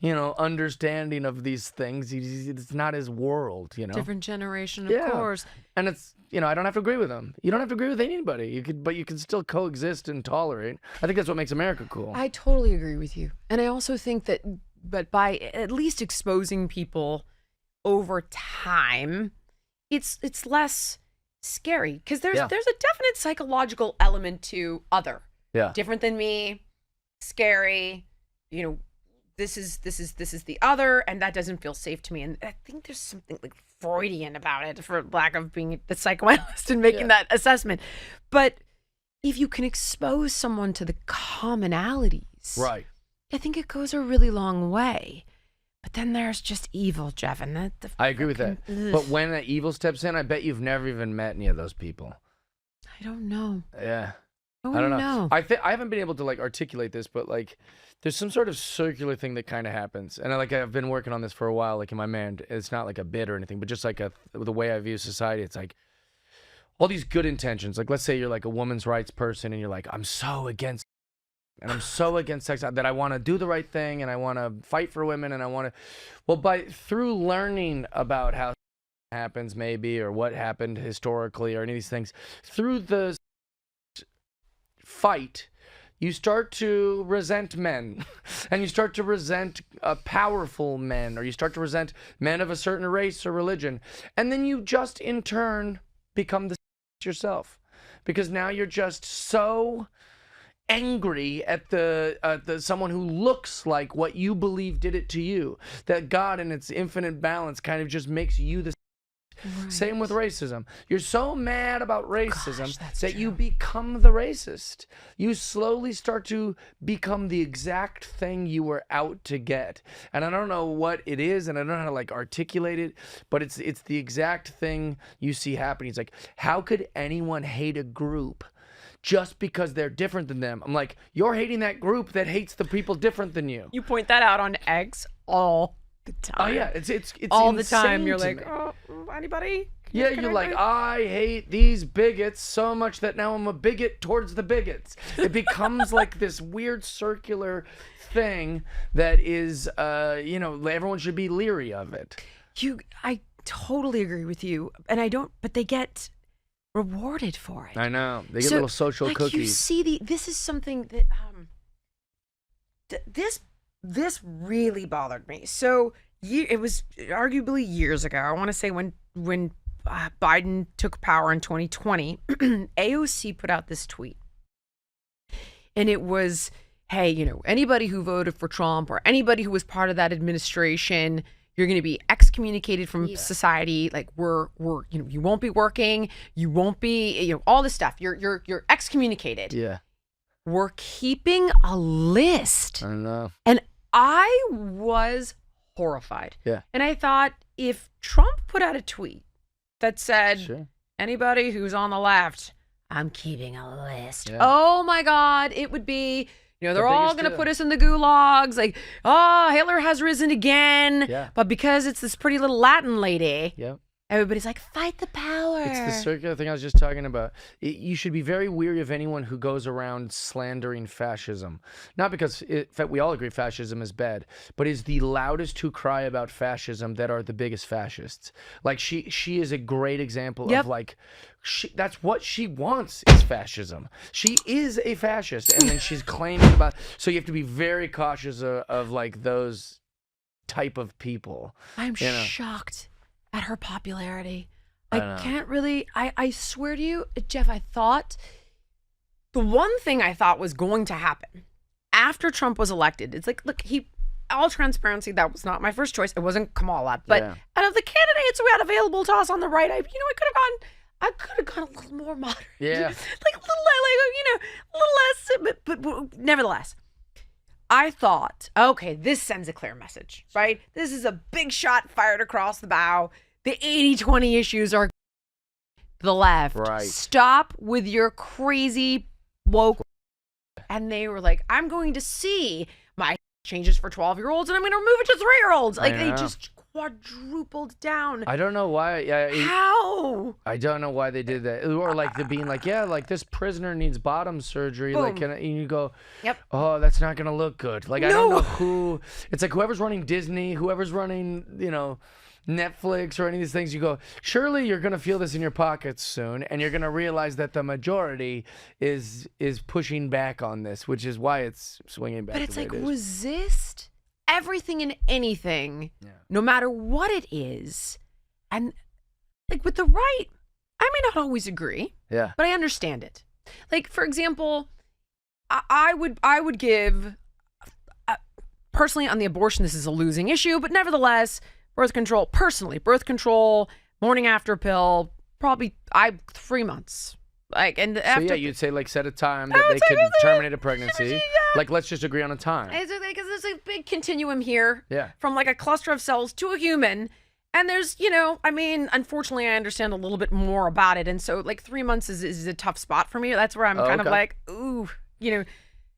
you know, understanding of these things. It's not his world, you know. Different generation, of Yeah. course. And it's, you know, I don't have to agree with him. You don't have to agree with anybody. But you can still coexist and tolerate. I think that's what makes America cool. I totally agree with you. And I also think that, but by at least exposing people over time, it's less scary because there's a definite psychological element to other. Yeah. Different than me, scary, you know, this is the other, and that doesn't feel safe to me. And I think there's something like Freudian about it, for lack of being the psychoanalyst and making that assessment. But if you can expose someone to the commonalities, Right. I think it goes a really long way. But then there's just evil, Jeff, and I agree with that. But when that evil steps in, I bet you've never even met any of those people. I don't know. Yeah. I I don't know. know. I haven't been able to, like, articulate this, but, like, there's some sort of circular thing that kind of happens, and I've been working on this for a while, like, in my mind. It's not like a bit or anything, but just like the way I view society. It's like all these good intentions. Like, let's say you're like a women's rights person, and you're like, I'm so against, and I'm so against sex that I want to do the right thing, and I want to fight for women, and I want to. Well, through learning about how happens, maybe, or what happened historically, or any of these things, through the fight, you start to resent men, and you start to resent powerful men, or you start to resent men of a certain race or religion, and then you just in turn become the yourself, because now you're just so angry at the someone who looks like what you believe did it to you, that God in its infinite balance kind of just makes you the. Same with racism. You're so mad about racism Gosh, that's that you true. become the racist. You slowly start to become the exact thing you were out to get. And I don't know what it is, and I don't know how to like articulate it, but it's the exact thing you see happening. It's like, how could anyone hate a group just because they're different than them? I'm like, you're hating that group that hates the people different than you. You point that out on X all the time. Oh yeah, it's all the time. insane You're to like, me. oh, anybody? Yeah, Can you're I- like, I hate these bigots so much that now I'm a bigot towards the bigots. It becomes like this weird circular thing that is, everyone should be leery of it. I totally agree with you, and I don't. But they get rewarded for it. I know. They get So, little social like, You cookies. see, this is something that this really bothered me. So it was arguably years ago. I want to say when Biden took power in 2020, AOC put out this tweet, and it was, "Hey, anybody who voted for Trump or anybody who was part of that administration, you're going to be excommunicated from society. Like we're you won't be working, you won't be, all this stuff. You're excommunicated. Yeah, We're keeping a list." I know. And I was horrified. Yeah. And I thought, if Trump put out a tweet that said, Sure. anybody who's on the left, I'm keeping a list. Yeah. Oh my God, it would be, they're all biggest going to deal. put us in the gulags. Like, oh, Hitler has risen again. Yeah. But because it's this pretty little Latin lady, Yep. everybody's like, fight the power. It's the circular thing I was just talking about. You should be very weary of anyone who goes around slandering fascism. Not because, in fact, we all agree fascism is bad, but is the loudest to cry about fascism that are the biggest fascists. Like, she is a great example Yep. of, like, that's what she wants is fascism. She is a fascist, and then she's claiming about... So you have to be very cautious of like, those type of people. I'm you know? shocked at her popularity. I I know. can't really, I swear to you, Jeff, I thought the one thing I thought was going to happen after Trump was elected, it's like, look, all transparency, that was not my first choice. It wasn't Kamala, but Yeah. out of the candidates we had available to us on the right, I could have gone a little more moderate. Yeah. like a little less, but nevertheless. I thought, okay, this sends a clear message, right? This is a big shot fired across the bow. The 80-20 issues are the left. Right. Stop with your crazy woke. And they were like, I'm going to see my changes for 12-year-olds and I'm going to remove it to 3-year-olds. Like, they know. just quadrupled down. I don't know why. Yeah, How? I don't know why they did that. Or like the being like, yeah, like this prisoner needs bottom surgery. Like, Boom. and you go, Yep. oh, that's not gonna look good. Like, I don't No. know who. It's like whoever's running Disney, whoever's running, Netflix or any of these things. You go, surely you're gonna feel this in your pockets soon, and you're gonna realize that the majority is pushing back on this, which is why it's swinging back. But it's the way like, it is. resist everything and anything, no matter what it is. And like with the right, I may not always agree, Yeah. but I understand it. Like, for example, I would give, personally on the abortion, this is a losing issue, but nevertheless, birth control, morning after pill, probably 3 months. Like, and So after, yeah, you'd say like set a time that they could terminate a pregnancy. Like, let's just agree on a time. because there's a big continuum here. Yeah. From like a cluster of cells to a human. And there's, unfortunately, I understand a little bit more about it. And so like 3 months is a tough spot for me. That's where I'm kind of okay. like, ooh,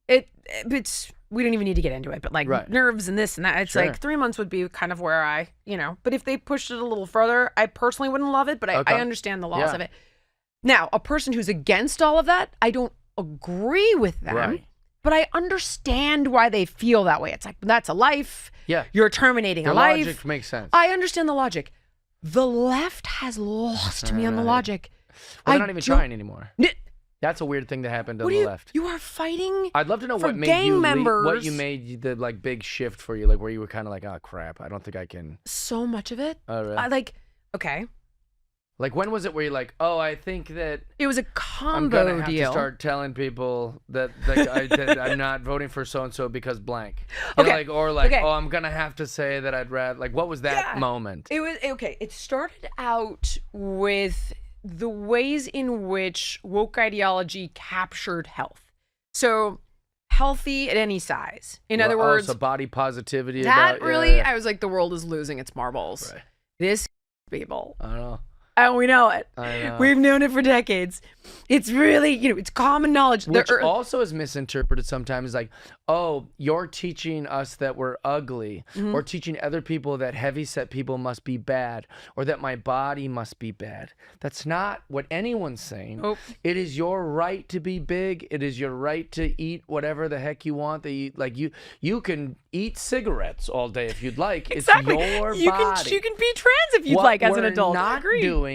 it's, we don't even need to get into it, but like Right. nerves and this and that. It's Sure. like 3 months would be kind of where I, but if they pushed it a little further, I personally wouldn't love it, but Okay. I understand the laws Yeah. of it. Now, a person who's against all of that, I don't agree with them. Right. But I understand why they feel that way. It's like, that's a life. Yeah. You're terminating The a life. logic makes sense. I understand the logic. The left has lost me on the Right. logic. Well, they're I not even don't- trying anymore. That's a weird thing that happened on What the do you, left. you are fighting I'd love to know for what made gang you what members. you made the like big shift for you, like where you were kind of like, oh crap, I don't think I can. so much of it. Oh, really? I like, okay. Like, when was it where you're like, oh, I think that It was a I'm combo gonna have deal. to start telling people that, that I'm not voting for so and so because blank. You know, Okay. like, or like, Okay. oh, I'm gonna have to say that I'd rather. Like, what was that moment? It was okay. It started out with the ways in which woke ideology captured health. So healthy at any size. In other words, so body positivity. that about, really, yeah. I was like, the world is losing its marbles. Right. This people. I don't know. And we know it. I know. We've known it for decades. It's really, it's common knowledge. Which also is misinterpreted sometimes, like, oh, you're teaching us that we're ugly, or teaching other people that heavyset people must be bad, or that my body must be bad. That's not what anyone's saying. Nope. It is your right to be big. It is your right to eat whatever the heck you want. You can eat cigarettes all day if you'd like. Exactly. It's your you body. You can be trans if you'd What like as an we're adult. not Agreed. doing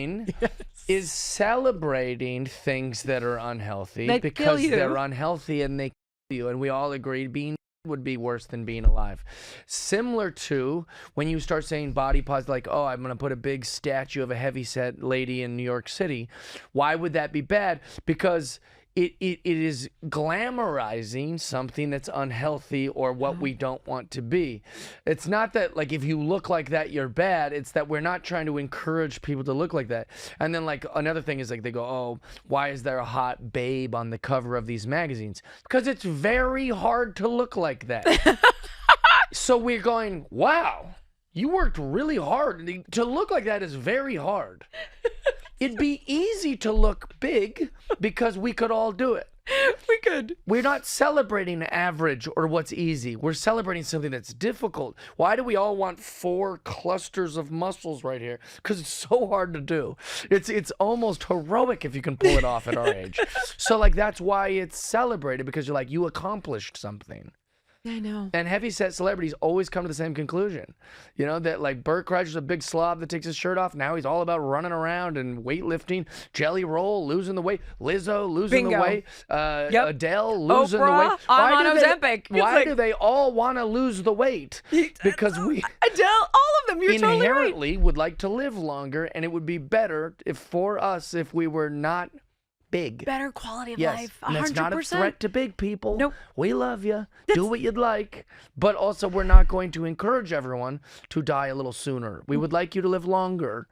is celebrating things that are unhealthy That because kill you. they're unhealthy and they kill you. And we all agree being would be worse than being alive. Similar to when you start saying body positive, like, oh, I'm going to put a big statue of a heavyset lady in New York City. Why would that be bad? Because it is glamorizing something that's unhealthy or what we don't want to be. It's not that, like, if you look like that, you're bad. It's that we're not trying to encourage people to look like that. And then, like, another thing is, like, they go, oh, why is there a hot babe on the cover of these magazines? Because it's very hard to look like that. So we're going, wow, you worked really hard. To look like that is very hard. It'd be easy to look big because we could all do it. We could. We're not celebrating average or what's easy. We're celebrating something that's difficult. Why do we all want 4 clusters of muscles right here? Because it's so hard to do. It's almost heroic if you can pull it off at our age. So, like, that's why it's celebrated, because you're like, you accomplished something. I know. And heavyset celebrities always come to the same conclusion. You know, that, like, Burt Kreischer's a big slob that takes his shirt off. Now he's all about running around and weightlifting. Jelly Roll losing the weight. Lizzo losing Bingo. the weight. Yep. Adele losing the Oprah, weight. I'm on do Ozempic. It's Why like- do they all want to lose the weight? Because we Adele, all of them. You're totally right. inherently would like to live longer, and it would be better if we were not big. Better quality of Yes, life. 100%. and that's not a threat to big people. Nope. We love you. Do what you'd like. But also, we're not going to encourage everyone to die a little sooner. We would like you to live longer.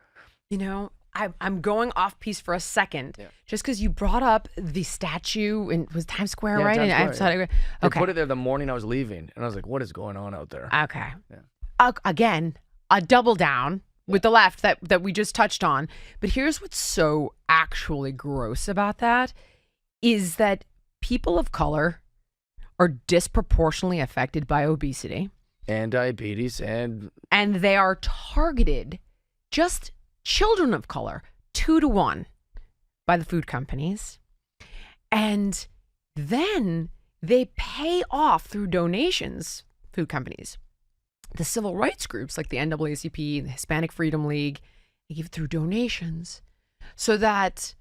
You know, I'm going off piece for a second, just because you brought up the statue in was Times Square, right? Times And Square, They okay, put it there the morning I was leaving, and I was like, what is going on out there? okay. Again, a double down with the left that we just touched on. But here's what's so actually gross about that is that people of color are disproportionately affected by obesity. And diabetes, and They are targeted, just children of color, 2 to 1 by the food companies. And then they pay off through donations, food companies, the civil rights groups like the NAACP and the Hispanic Freedom League. They give through donations so that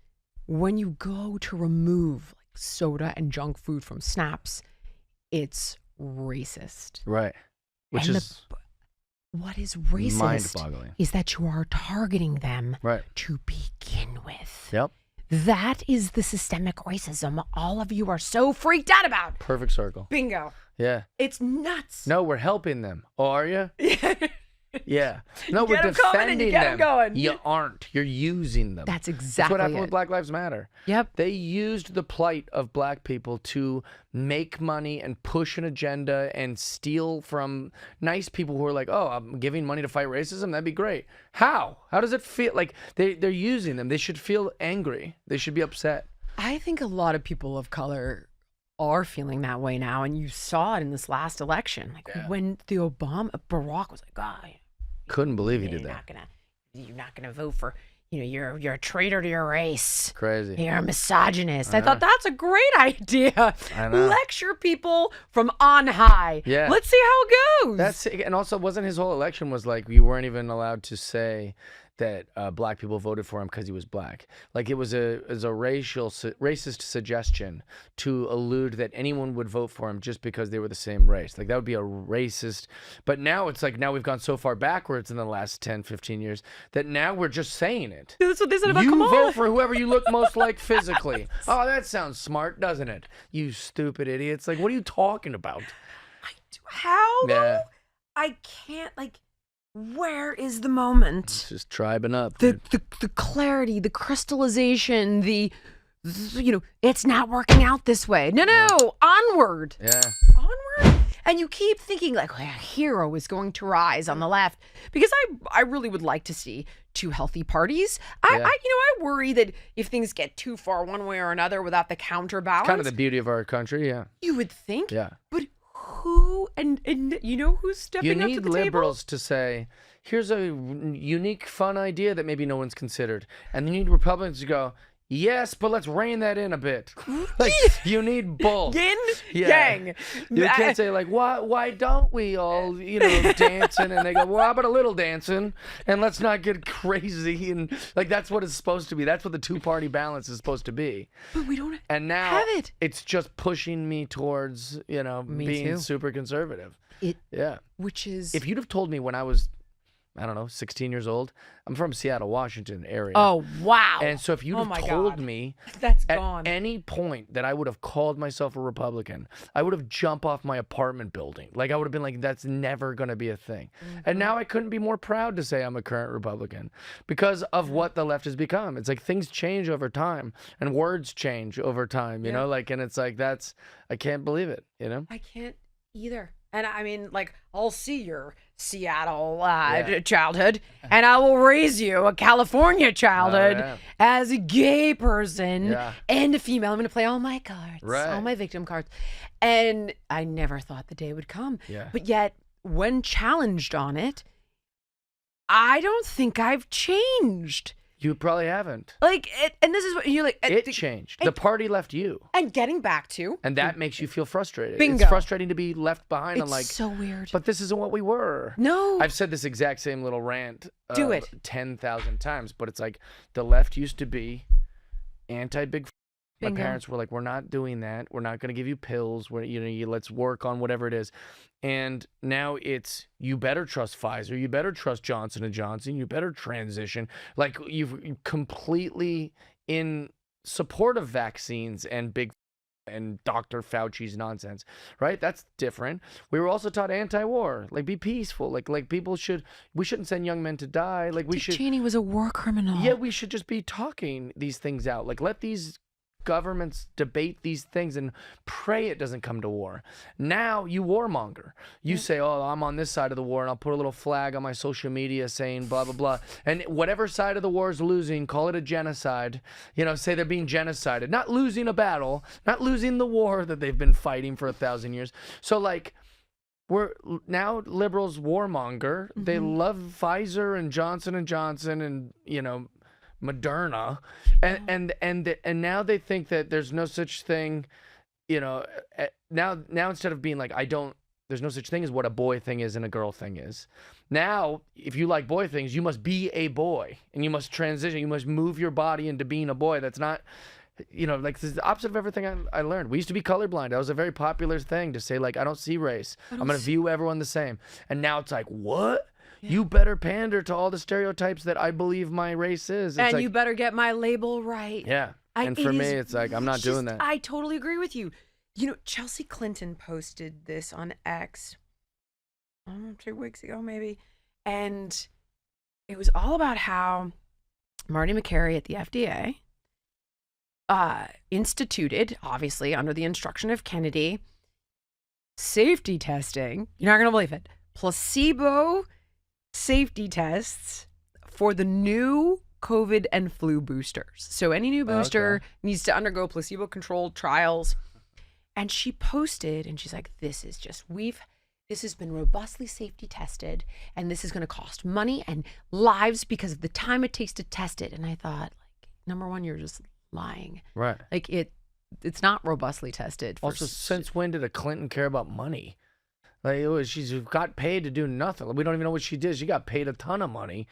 when you go to remove like soda and junk food from SNAPs, it's racist. right, which And is what is racist mind-boggling. is that you are targeting them Right. to begin with. Yep. That is the systemic racism all of you are so freaked out about. Perfect circle. Bingo. Yeah. It's nuts. No, we're helping them. Oh, are you? Yeah. No, Get we're 'em coming and you defending get 'em them. going. You aren't. You're using them. That's That's exactly what happened it. with Black Lives Matter. Yep. They used the plight of black people to make money and push an agenda and steal from nice people who are like, oh, I'm giving money to fight racism? That'd be great. How? How does it feel? Like, they're using them. They should feel angry. They should be upset. I think a lot of people of color are feeling that way now, and you saw it in this last election. Like when Barack was like, "God, Couldn't believe he did you're that. you're not gonna vote for, you're a traitor to your race. Crazy. You're a misogynist." I thought that's a great idea. I know. Lecture people from on high. Yeah. Let's see how it goes. And also, wasn't his whole election was like, you weren't even allowed to say that black people voted for him because he was black. Like it was a racist suggestion to allude that anyone would vote for him just because they were the same race. Like that would be a racist. But now it's like, now we've gone so far backwards in the last 10, 15 years that now we're just saying it. That's what they said about You Kamal. vote for whoever you look most like physically. Oh, that sounds smart, doesn't it? You stupid idiots. Like, what are you talking about? How? Yeah. Though? I can't, like, where is the moment? It's just tribing up. The clarity, the crystallization, it's not working out this way. No, onward. Yeah. Onward. And you keep thinking like, a hero is going to rise on the left, because I really would like to see two healthy parties. I worry that if things get too far one way or another without the counterbalance, Kind of the beauty of our country, yeah. you would think. Yeah. But who and you know who's stepping You up to need the liberals to say, here's a unique, fun idea that maybe no one's considered. And you need Republicans to go, yes, but let's rein that in a bit. Like, you need both. Yin Yeah. yang. You can't say like, why don't we all, dancing? And they go, well, how about a little dancing? And let's not get crazy. And like, that's what it's supposed to be. That's what the two-party balance is supposed to be. But we don't And now have it. it's just pushing me towards, being too. super conservative. Yeah. Which is If you'd have told me when I was, I don't know, 16 years old, I'm from Seattle, Washington area. oh wow. And so if you'd Oh have my told God. me That's at gone. any point that I would have called myself a Republican, I would have jumped off my apartment building. Like I would have been like, that's never going to be a thing. And now I couldn't be more proud to say I'm a current Republican because of what the left has become. It's like things change over time and words change over time, you know, like, and it's like, I can't believe it, I can't either. And I mean, like, I'll see your Seattle childhood, and I will raise you a California childhood as a gay person and a female. I'm going to play all my cards, all my victim cards. And I never thought the day would come. Yeah. But yet, when challenged on it, I don't think I've changed. You probably haven't. Like, and this is what you're like. It changed. The party left you. And getting back to. And that makes you feel frustrated. Bingo. It's frustrating to be left behind. It's I'm like, so weird. but this isn't what we were. No. I've said this exact same little rant Do it. 10,000 times, but it's like the left used to be anti-big. My Bingo. parents were like, we're not doing that. We're not going to give you pills. Let's work on whatever it is. And now it's, you better trust Pfizer. You better trust Johnson & Johnson. You better transition. Like you've completely in support of vaccines and big and Dr. Fauci's nonsense, right? That's different. We were also taught anti-war, like be peaceful. Like we shouldn't send young men to die. Like we Dick should. Cheney was a war criminal. Yeah, we should just be talking these things out. Like let these governments debate these things and pray it doesn't come to war. Now you warmonger. You say, oh, I'm on this side of the war, and I'll put a little flag on my social media saying blah, blah, blah. And whatever side of the war is losing, call it a genocide. Say they're being genocided. Not losing a battle, not losing the war that they've been fighting for 1,000 years. So like, we're now liberals warmonger. Mm-hmm. They love Pfizer and Johnson & Johnson and, Moderna, and now they think that there's no such thing, now instead of being like, there's no such thing as what a boy thing is and a girl thing is. Now, if you like boy things, you must be a boy and you must transition. You must move your body into being a boy. That's not, like this is the opposite of everything I learned. We used to be colorblind. That was a very popular thing to say, like, I don't see race. I'm going to view everyone the same. And now it's like, what? Yeah. You better pander to all the stereotypes that I believe my race is. It's and like, you better get my label right. Yeah. And for me, it's like, I'm not doing that. I totally agree with you. Chelsea Clinton posted this on X, 2 weeks ago maybe. And it was all about how Marty McCary at the FDA instituted, obviously under the instruction of Kennedy, safety testing. You're not going to believe it. Placebo safety tests for the new COVID and flu boosters. So any new booster needs to undergo placebo-controlled trials. And she posted, and she's like, this has been robustly safety tested, and this is going to cost money and lives because of the time it takes to test it. And I thought, like, number one, you're just lying. Right. Like it's not robustly tested. Also, since when did a Clinton care about money? Like she's got paid to do nothing. We don't even know what she did. She got paid a ton of money.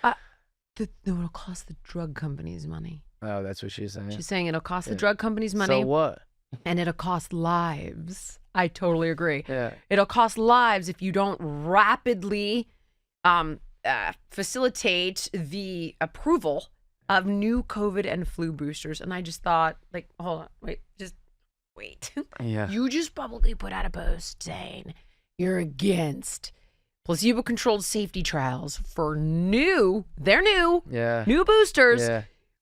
it'll cost the drug companies money. Oh, that's what she's saying. She's saying it'll cost the drug companies money. So what? And it'll cost lives. I totally agree. Yeah. It'll cost lives if you don't rapidly facilitate the approval of new COVID and flu boosters. And I just thought, like, hold on, wait. Yeah. You just publicly put out a post saying you're against placebo-controlled safety trials for new boosters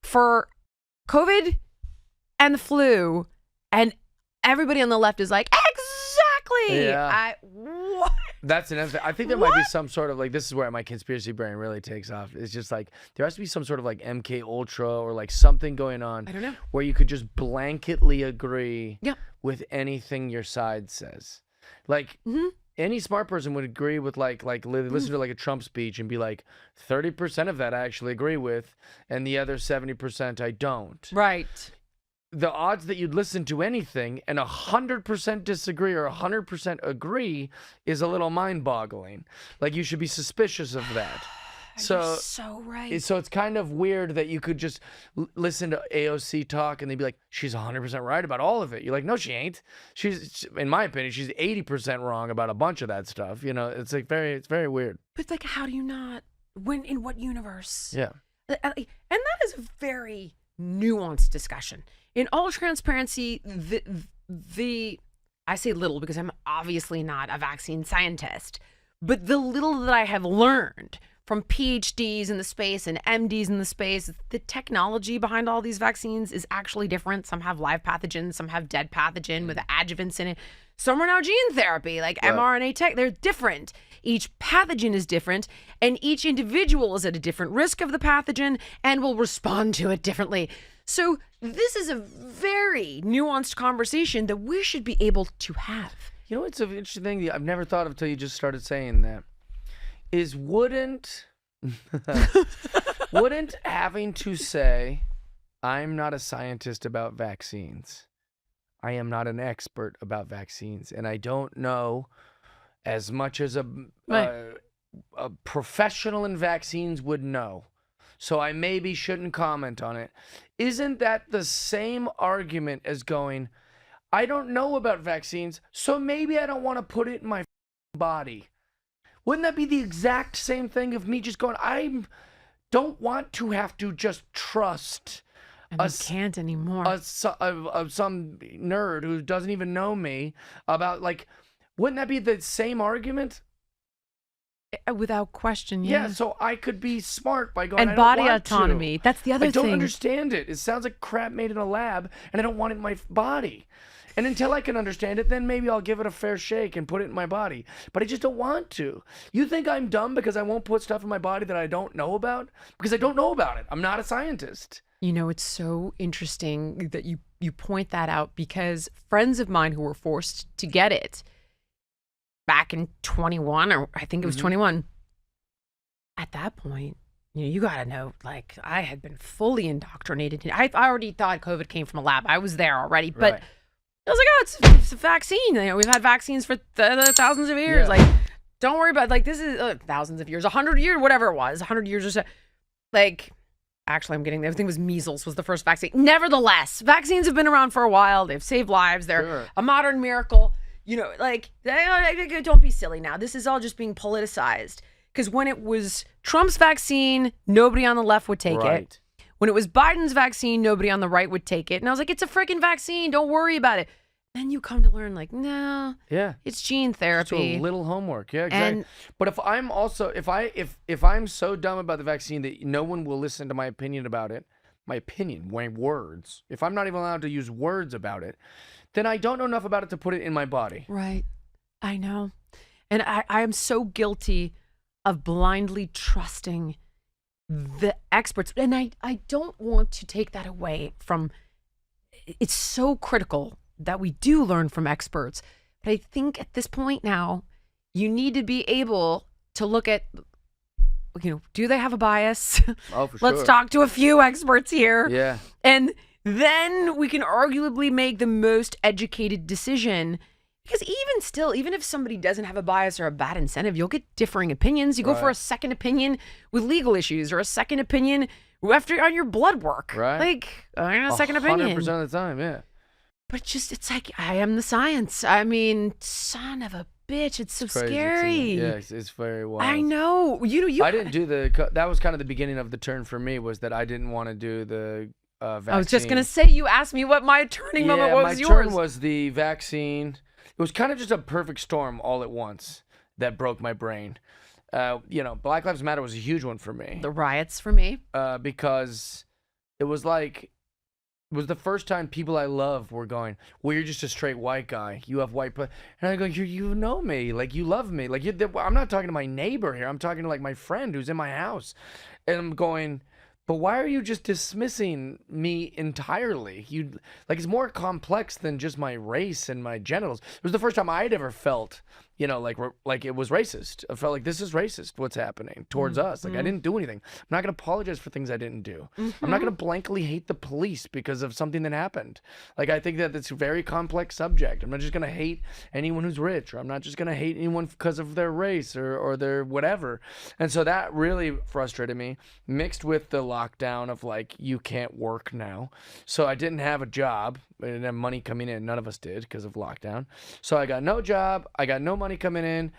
for COVID and the flu. And everybody on the left is like, exactly. Yeah. What? That's another thing. I think there might be some sort of like, this is where my conspiracy brain really takes off. It's just like, there has to be some sort of like MK Ultra or like something going on. I don't know. Where you could just blanketly agree with anything your side says. Like, any smart person would agree with like listen to like a Trump speech and be like, 30% of that I actually agree with, and the other 70% I don't. Right. The odds that you'd listen to anything and 100% disagree or 100% agree is a little mind-boggling. Like, you should be suspicious of that. You're so right. So it's kind of weird that you could just listen to AOC talk and they'd be like, she's 100% right about all of it. You're like, no, she ain't. She's, in my opinion, she's 80% wrong about a bunch of that stuff. You know, it's like it's very weird. But like, how do you not? When, in what universe? Yeah. And that is a very nuanced discussion. In all transparency, I say little because I'm obviously not a vaccine scientist, but the little that I have learned from PhDs in the space and MDs in the space, the technology behind all these vaccines is actually different. Some have live pathogens, some have dead pathogen with adjuvants in it. Some are now gene therapy, like mRNA tech. They're different. Each pathogen is different, and each individual is at a different risk of the pathogen and will respond to it differently. So this is a very nuanced conversation that we should be able to have. You know, it's an interesting thing that I've never thought of until you just started saying that. Is wouldn't having to say, I'm not a scientist about vaccines. I am not an expert about vaccines, and I don't know as much as a professional in vaccines would know. So I maybe shouldn't comment on it. Isn't that the same argument as going, I don't know about vaccines, so maybe I don't want to put it in my body? Wouldn't that be the exact same thing of me just going, I don't want to have to just trust can't anymore. Some nerd who doesn't even know me about, like, wouldn't that be the same argument? Without question, yeah. So I could be smart by going, and I don't body want autonomy. To. That's the other thing. I don't understand it. It sounds like crap made in a lab, and I don't want it in my body. And until I can understand it, then maybe I'll give it a fair shake and put it in my body. But I just don't want to. You think I'm dumb because I won't put stuff in my body that I don't know about? Because I don't know about it. I'm not a scientist. You know, it's so interesting that you point that out, because friends of mine who were forced to get it back in 21, or I think it was 21, at that point, you got to know, like, I had been fully indoctrinated. I already thought COVID came from a lab. I was there already. But Right. I was like, oh, it's a vaccine. We've had vaccines for thousands of years. Yeah. Like, don't worry about it. Like, this is thousands of years, 100 years, whatever it was, 100 years or so. Like, actually, I'm getting there. I think it was measles was the first vaccine. Nevertheless, vaccines have been around for a while. They've saved lives. They're a modern miracle. You know, like, don't be silly now. This is all just being politicized. Because when it was Trump's vaccine, nobody on the left would take it. When it was Biden's vaccine, nobody on the right would take it. And I was like, it's a freaking vaccine. Don't worry about it. Then you come to learn, like, no, it's gene therapy. It's a little homework. Yeah, exactly. But if I'm also, if I'm so dumb about the vaccine that no one will listen to my opinion about it, my words, if I'm not even allowed to use words about it, then I don't know enough about it to put it in my body. Right. I know. And I am so guilty of blindly trusting the experts. And I don't want to take that away from, it's so critical that we do learn from experts. But I think at this point now, you need to be able to look at, do they have a bias? Oh, for sure. Let's talk to a few experts here. Yeah. And then we can arguably make the most educated decision. Because even still, even if somebody doesn't have a bias or a bad incentive, you'll get differing opinions. You go for a second opinion with legal issues or a second opinion after on your blood work. Right. Like, I got a second opinion. 100% of the time, yeah. But it's like, I am the science. I mean, son of a bitch. It's so Crazy to scary. me. Yeah, it's very wild. I know. I didn't do that was kind of the beginning of the turn for me, was that I didn't want to do the vaccine. I was just going to say, you asked me what my turning moment was. My turn was the vaccine. It was kind of just a perfect storm all at once that broke my brain. Black Lives Matter was a huge one for me. The riots for me. Because it was like, it was the first time people I love were going, well, you're just a straight white guy. You have white, and I go, you know me, like you love me, like I'm not talking to my neighbor here. I'm talking to like my friend who's in my house, and I'm going, but why are you just dismissing me entirely? It's more complex than just my race and my genitals. It was the first time I'd ever felt, like it was racist. I felt like this is racist, what's happening towards us. Like I didn't do anything. I'm not going to apologize for things I didn't do. I'm not going to blankly hate the police because of something that happened. Like I think that it's a very complex subject. I'm not just going to hate anyone who's rich, or I'm not just going to hate anyone because of their race or their whatever. And so that really frustrated me, mixed with the lockdown of like, you can't work now. So I didn't have a job. I didn't have money coming in. None of us did because of lockdown. So I got no job. I got no money coming in.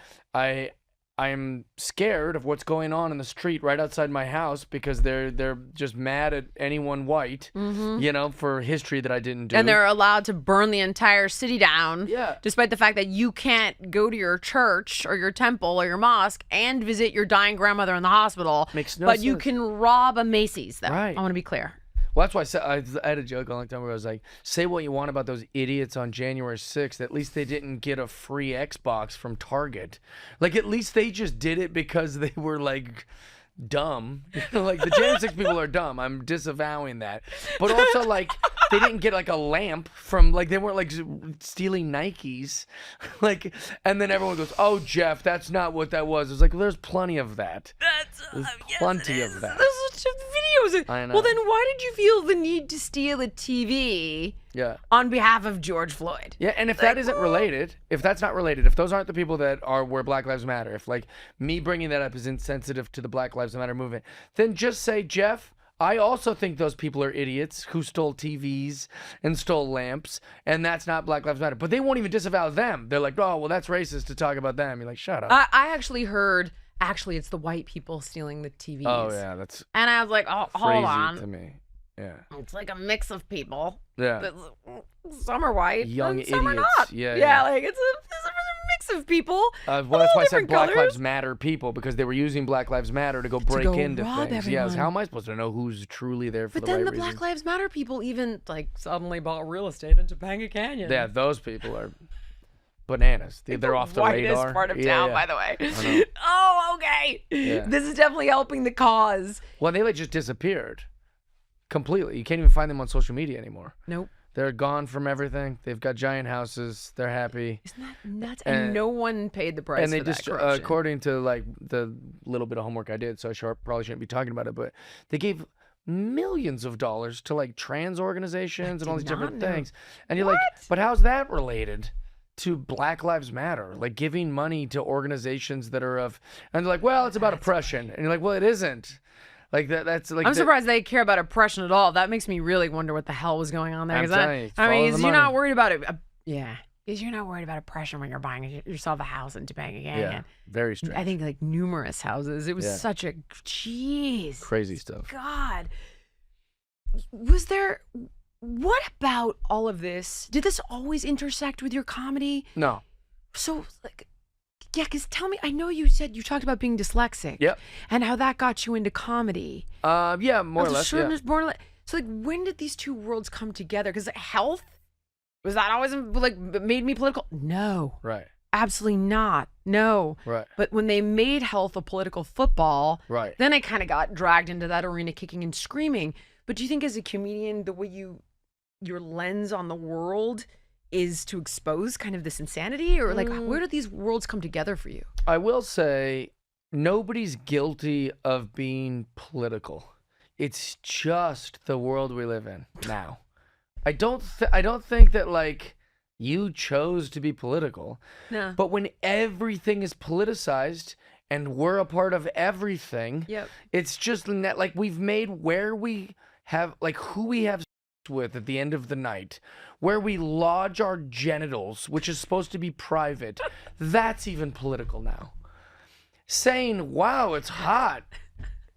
I'm scared of what's going on in the street right outside my house because they're just mad at anyone white, for history that I didn't do. And they're allowed to burn the entire city down. Yeah. Despite the fact that you can't go to your church or your temple or your mosque and visit your dying grandmother in the hospital. Makes no But sense. you can rob a Macy's, though. Right. I want to be clear. Well, that's why I had a joke a long time where I was like, say what you want about those idiots on January 6th. At least they didn't get a free Xbox from Target. Like, at least they just did it because they were, like, dumb. Like, the January 6th people are dumb. I'm disavowing that. But also, like, they didn't get, like, a lamp from, like, they weren't, like, stealing Nikes. Like, and then everyone goes, oh, Jeff, that's not what that was. It's like, well, there's plenty of that. There's plenty of that. There's videos. I know. Well, then why did you feel the need to steal a TV on behalf of George Floyd? Yeah, and if that isn't related, if that's not related, if those aren't the people that are where Black Lives Matter, if like me bringing that up is insensitive to the Black Lives Matter movement, then just say, Jeff, I also think those people are idiots who stole TVs and stole lamps, and that's not Black Lives Matter. But they won't even disavow them. They're like, oh, well, that's racist to talk about them. You're like, shut up. I actually heard, it's the white people stealing the TVs. Oh, yeah, that's And I was like, oh, hold crazy on. to me. Yeah. It's like a mix of people. Yeah. Some are white, Young and some are idiots. not. Yeah. Like it's a mix of people. Well, of that's all why I said different Black colors. Lives Matter people, because they were using Black Lives Matter to go break go into rob things. Yes. everyone. How am I supposed to know who's truly there for But the then right the reasons? Black Lives Matter people even like suddenly bought real estate in Topanga Canyon. Yeah, those people are bananas. They're off the whitest radar. part of Yeah, town, yeah. by the way. I know. Oh, okay. Yeah. This is definitely helping the cause. Well, they like just disappeared completely. You can't even find them on social media anymore. Nope. They're gone from everything. They've got giant houses. They're happy. Isn't that nuts? And no one paid the price And they for just, that corruption. according to like the little bit of homework I did, so I probably shouldn't be talking about it, but they gave millions of dollars to like trans organizations and all these different things. And you're like, but how's that related to Black Lives Matter? Like giving money to organizations that are of, and they're like, well, it's about oppression. And you're like, well, it isn't. Like that's like I'm surprised they care about oppression at all. That makes me really wonder what the hell was going on there. I'm 'Cause telling you, I mean, follow is the you're money. not worried about it. Yeah. Because you're not worried about oppression when you're buying yourself a house in Topanga Canyon. Yeah, very strange. I think like numerous houses. It was Yeah. such a jeez. Crazy stuff. God. Was there what about all of this? Did this always intersect with your comedy? No. So like yeah, because tell me, I know you said you talked about being dyslexic. Yep. And how that got you into comedy. Yeah, more or less. Yeah. So like, when did these two worlds come together? Because health, was that always like made me political? No. Right. Absolutely not. No. Right. But when they made health a political football, Right. then I kind of got dragged into that arena kicking and screaming. But do you think as a comedian, the way your lens on the world is to expose kind of this insanity? Or like, where do these worlds come together for you? I will say nobody's guilty of being political. It's just the world we live in now. I don't think that like You chose to be political. No. But when everything is politicized and we're a part of everything, Yep. it's just like we've made where we have, like who we have with at the end of the night, where we lodge our genitals, which is supposed to be private, that's even political now. Saying, wow, it's hot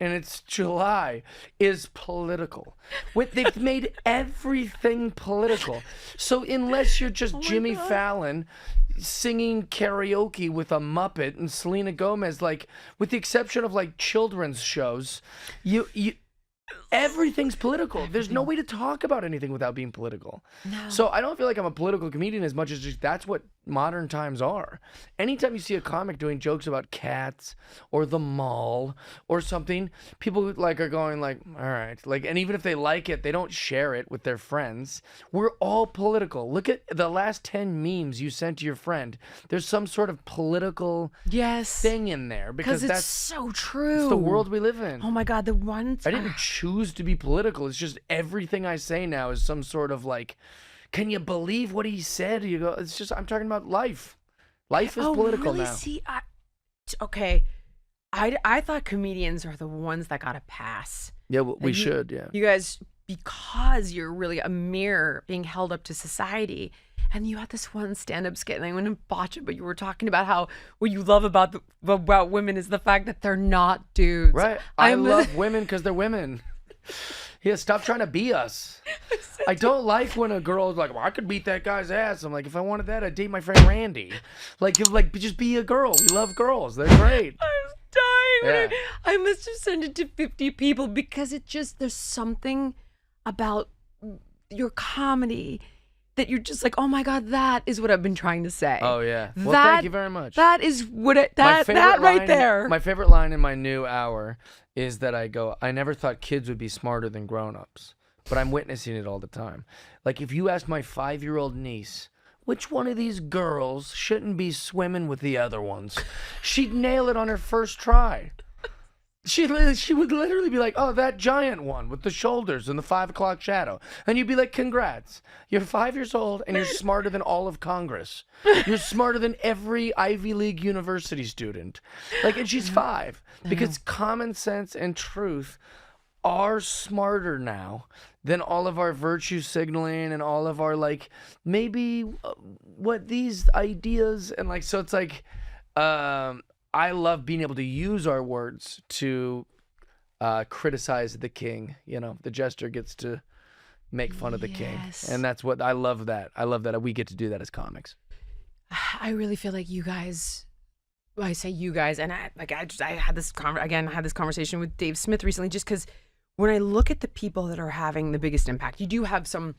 and it's July is political. They've made everything political. So unless you're just Jimmy Fallon singing karaoke with a Muppet and Selena Gomez, like with the exception of like children's shows, you everything's political. There's no way to talk about anything without being political. No. So I don't feel like I'm a political comedian as much as just that's what modern times are. Anytime you see a comic doing jokes about cats or the mall or something, people like are going like, all right, like, and even if they like it, they don't share it with their friends. We're all political. Look at the last 10 memes you sent to your friend. There's some sort of political thing in there because it's that's so true. it's the world we live in. Oh my God, the ones I didn't choose to be political. It's just everything I say now is some sort of like, can you believe what he said? You go, it's just, I'm talking about life. Life is political really? now. See, okay. I thought comedians are the ones that got a pass. Yeah, well, we should, yeah. You guys, because you're really a mirror being held up to society. And you had this one stand-up skit, and I wouldn't botch it, but you were talking about how what you love about women is the fact that they're not dudes. Right. I love women because they're women. Yeah, stop trying to be us. I don't like when a girl's like, well, I could beat that guy's ass. I'm like, if I wanted that, I'd date my friend Randy. Like, just be a girl. We love girls. They're great. I was dying. Yeah. I must have sent it to 50 people because there's something about your comedy that you're just like, oh my God, that is what I've been trying to say. Oh, yeah. Well, thank you very much. That is what that right there. My favorite line in my new hour is that I go, I never thought kids would be smarter than grown-ups, but I'm witnessing it all the time. Like, if you ask my 5-year-old niece, which one of these girls shouldn't be swimming with the other ones, she'd nail it on her first try. She would literally be like, oh, that giant one with the shoulders and the 5 o'clock shadow. And you'd be like, congrats. You're 5 years old and you're smarter than all of Congress. You're smarter than every Ivy League university student. Like, and she's 5. Because common sense and truth are smarter now than all of our virtue signaling and all of our, like, maybe what these ideas and, like, so it's like, I love being able to use our words to criticize the king. You know, the jester gets to make fun of the king. And that's what I love that. I love that we get to do that as comics. I really feel like you guys, I say you guys, and I had this conversation with Dave Smith recently, just because when I look at the people that are having the biggest impact, you do have some,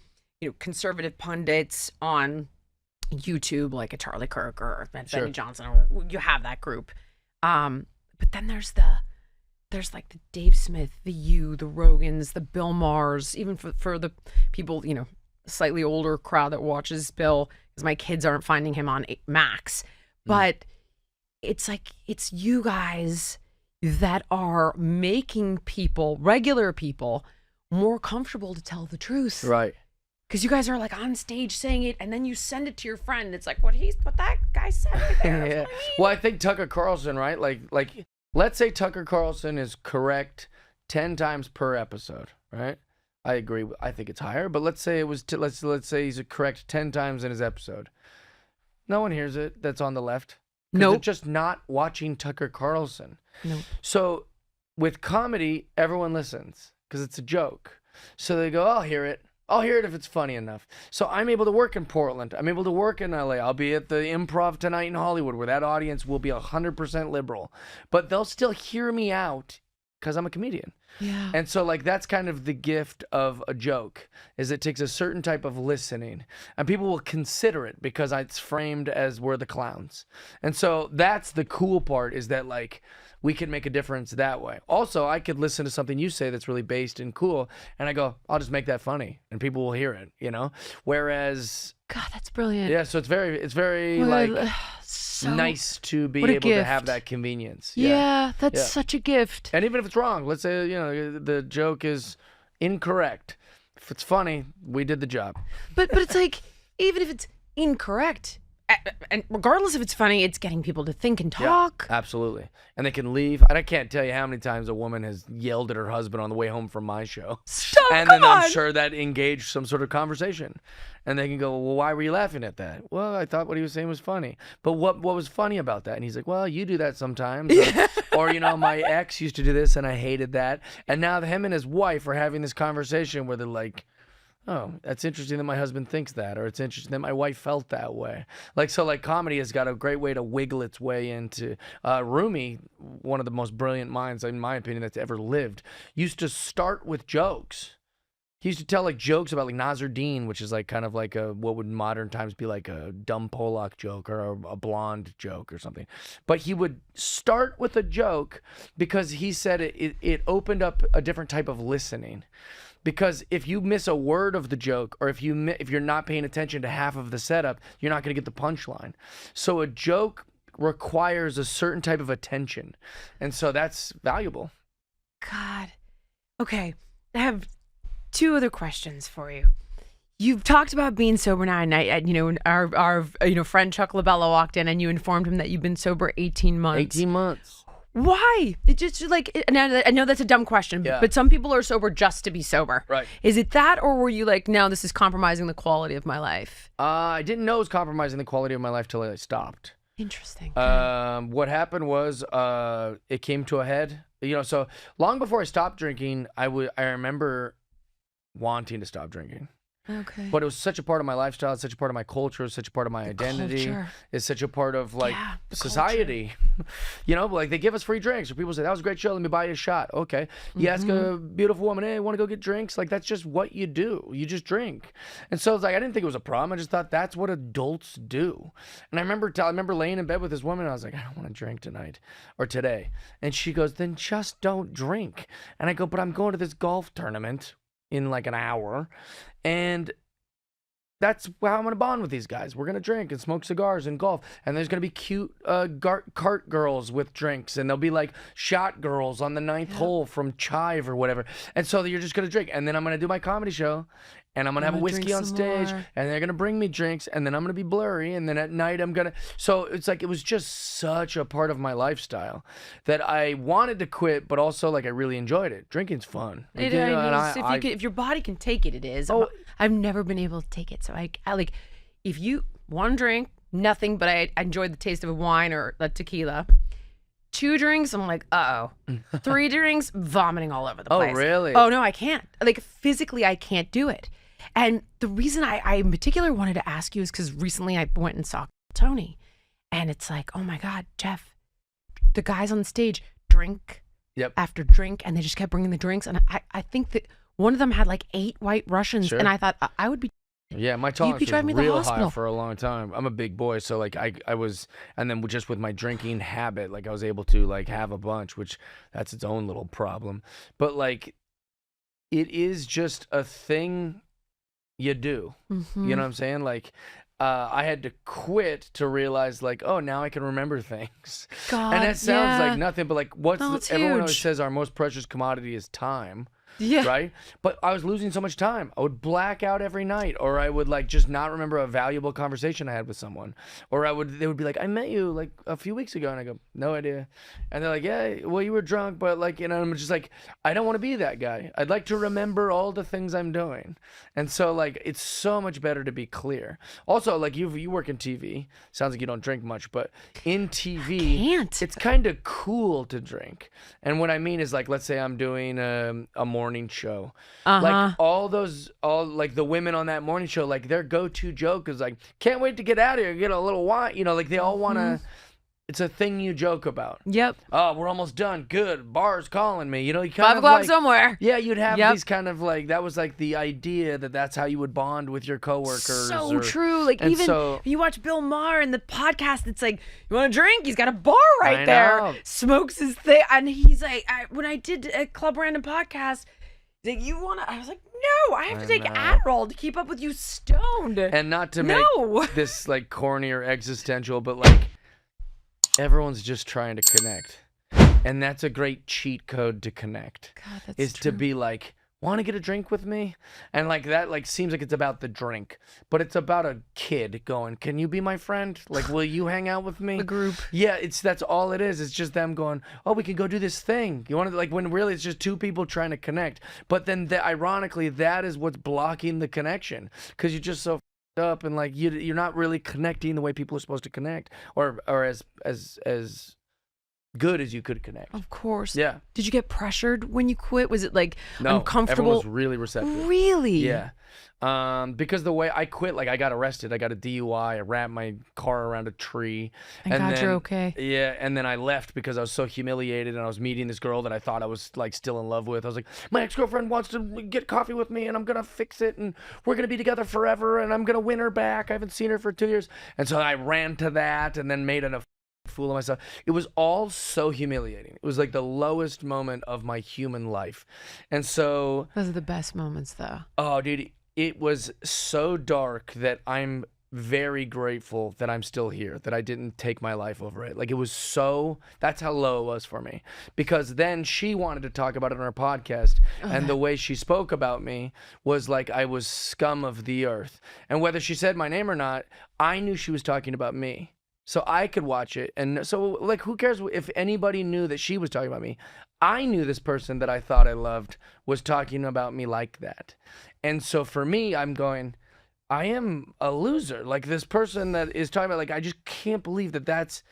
conservative pundits on YouTube, like a Charlie Kirk or Benny Johnson, or you have that group. But then there's like the Dave Smith, the Rogans, the Bill Maher's, even for the people, slightly older crowd that watches Bill, because my kids aren't finding him on Max. But it's like, it's you guys that are making regular people, more comfortable to tell the truth. Right. Because you guys are like on stage saying it, and then you send it to your friend. It's like what that guy said right there. Yeah. Well, I think Tucker Carlson, right? Like, let's say Tucker Carlson is correct 10 times per episode, right? I agree. I think it's higher, but let's say it was. Let's say he's correct 10 times in his episode. No one hears it. That's on the left. No, they're just not watching Tucker Carlson. No. So with comedy, everyone listens because it's a joke. So they go, I'll hear it. I'll hear it if it's funny enough. So I'm able to work in Portland. I'm able to work in LA. I'll be at the Improv tonight in Hollywood, where that audience will be 100% liberal. But they'll still hear me out because I'm a comedian. Yeah. And so, like, that's kind of the gift of a joke, is it takes a certain type of listening. And people will consider it because it's framed as we're the clowns. And so that's the cool part, is that, like, we can make a difference that way. Also, I could listen to something you say that's really based and cool, and I go, I'll just make that funny, and people will hear it, Whereas, God, that's brilliant. yeah, so it's very nice to be able to have that convenience. Yeah, that's such a gift. And even if it's wrong, let's say the joke is incorrect. If it's funny, we did the job. But it's like, even if incorrect. And regardless if it's funny, it's getting people to think and talk. Yeah, absolutely. And they can leave. And I can't tell you how many times a woman has yelled at her husband on the way home from my show. Stop, and come then I'm on. sure that engaged some sort of conversation. And they can go, well, why were you laughing at that? Well, I thought what he was saying was funny. But what was funny about that? And he's like, well, you do that sometimes. Or, you know, my ex used to do this and I hated that. And now him and his wife are having this conversation where they're like, oh, that's interesting that my husband thinks that, or it's interesting that my wife felt that way. Like, so like comedy has got a great way to wiggle its way into Rumi, one of the most brilliant minds, in my opinion, that's ever lived, used to start with jokes. He used to tell like jokes about like Nasruddin, which is like kind of like a, what would in modern times be like a dumb Polak joke or a blonde joke or something. But he would start with a joke because he said it opened up a different type of listening. Because if you miss a word of the joke, or if you're not paying attention to half of the setup, you're not going to get the punchline. So a joke requires a certain type of attention, and so that's valuable. God. Okay, I have 2 other questions for you. You've talked about being sober now, and you know, our friend Chuck Labella walked in, and you informed him that you've been sober 18 months. 18 months. Why? It just like, I know that's a dumb question, Yeah. but some people are sober just to be sober. Right. Is it that, or were you like, no, this is compromising the quality of my life? I didn't know it was compromising the quality of my life till I stopped. Interesting. What happened was it came to a head. You know, so long before I stopped drinking, I remember wanting to stop drinking. Okay. But it was such a part of my lifestyle, it's such a part of my culture, it's such a part of my identity. culture. It's such a part of like the society. You know, like they give us free drinks, or people say, that was a great show, let me buy you a shot. Okay. You ask a beautiful woman, hey, want to go get drinks? Like that's just what you do. You just drink. And so it's like, I didn't think it was a problem. I just thought that's what adults do. And I remember laying in bed with this woman and I was like, I don't want to drink tonight or today. And she goes, then just don't drink. And I go, but I'm going to this golf tournament in like an hour, and that's how I'm going to bond with these guys. We're going to drink and smoke cigars and golf, and there's going to be cute cart girls with drinks, and there'll be like shot girls on the 9th hole from Chive or whatever, and so you're just going to drink, and then I'm going to do my comedy show, and I'm going to have a whiskey on stage, and they're going to bring me drinks, and then I'm going to be blurry, and then at night I'm going to... So it's like, it was just such a part of my lifestyle that I wanted to quit, but also like I really enjoyed it. Drinking's fun. Like, If your body can take it, it is. Oh. I've never been able to take it. So I like, if you one drink, nothing, but I enjoyed the taste of a wine or a tequila. 2 drinks, I'm like, uh-oh. 3 drinks, vomiting all over the place. Oh, really? Oh, no, I can't. Like, physically, I can't do it. And the reason I in particular wanted to ask you is because recently I went and saw Tony. And it's like, oh, my God, Jeff, the guys on stage drink after drink, and they just kept bringing the drinks. And I think that one of them had like 8 White Russians. Sure. And I thought, I would be... Yeah, my tolerance was driving me to the real high hospital. for a long time. I'm a big boy, so like I was, and then just with my drinking habit, like I was able to like have a bunch, which that's its own little problem. But like, it is just a thing you do. Mm-hmm. You know what I'm saying? Like, I had to quit to realize like, oh, now I can remember things. God, and that sounds like nothing, but like, everyone always huge. says our most precious commodity is time. Yeah. Right? But I was losing so much time. I would black out every night, or I would like just not remember a valuable conversation I had with someone. Or they would be like, I met you like a few weeks ago, and I go, no idea. And they're like, yeah, well, you were drunk, but like, you know, I'm just like, I don't want to be that guy. I'd like to remember all the things I'm doing. And so like, it's so much better to be clear. Also, like you work in TV. Sounds like you don't drink much, but in TV, it's kind of cool to drink. And what I mean is like, let's say I'm doing a morning show, like all like the women on that morning show, like their go-to joke is like, can't wait to get out of here, get a little wine, you know, like they all want to, it's a thing you joke about. Yep. Oh, we're almost done, good, bar's calling me, you know, you 5 o'clock somewhere. Yeah, you'd have these kind of like, that was like the idea that's how you would bond with your coworkers. So true. Like even if you watch Bill Maher in the podcast, it's like, you want a drink? He's got a bar right there, smokes his thing, and he's like, when I did a Club Random podcast, like, you want to... I was like, no, I have to take Adderall to keep up with you stoned. And not to make this, like, corny or existential, but, like, everyone's just trying to connect. And that's a great cheat code to connect. God, that's is true. to be like, want to get a drink with me? And like that like seems like it's about the drink, but it's about a kid going, can you be my friend? Like, will you hang out with me? The group. Yeah, that's all it is. It's just them going, oh, we can go do this thing. You want to, like, when really it's just two people trying to connect. But then ironically, that is what's blocking the connection, because you're just so f***ed up, and like you're not really connecting the way people are supposed to connect, or as good as you could connect. Of course. Yeah. Did you get pressured when you quit? Was it like No, uncomfortable? everyone was really receptive. Really? Yeah. Because the way I quit, like I got arrested, I got a DUI, I wrapped my car around a tree. Thank God you're okay. Yeah, and then I left because I was so humiliated, and I was meeting this girl that I thought I was like still in love with. I was like, my ex-girlfriend wants to get coffee with me, and I'm gonna fix it, and we're gonna be together forever, and I'm gonna win her back. I haven't seen her for 2 years. And so I ran to that and then made a fool of myself. It was all so humiliating. It was like the lowest moment of my human life. And so Those are the best moments, though. oh dude, it was so dark that I'm very grateful that I'm still here, that I didn't take my life over it. Like, it was so, that's how low it was for me. Because then she wanted to talk about it on her podcast, and the way she spoke about me was like I was scum of the earth. And whether she said my name or not, I knew she was talking about me. So I could watch it. And so, like, who cares if anybody knew that she was talking about me? I knew this person that I thought I loved was talking about me like that. And so for me, I'm going, I am a loser. Like, this person that is talking about, like, I just can't believe that that's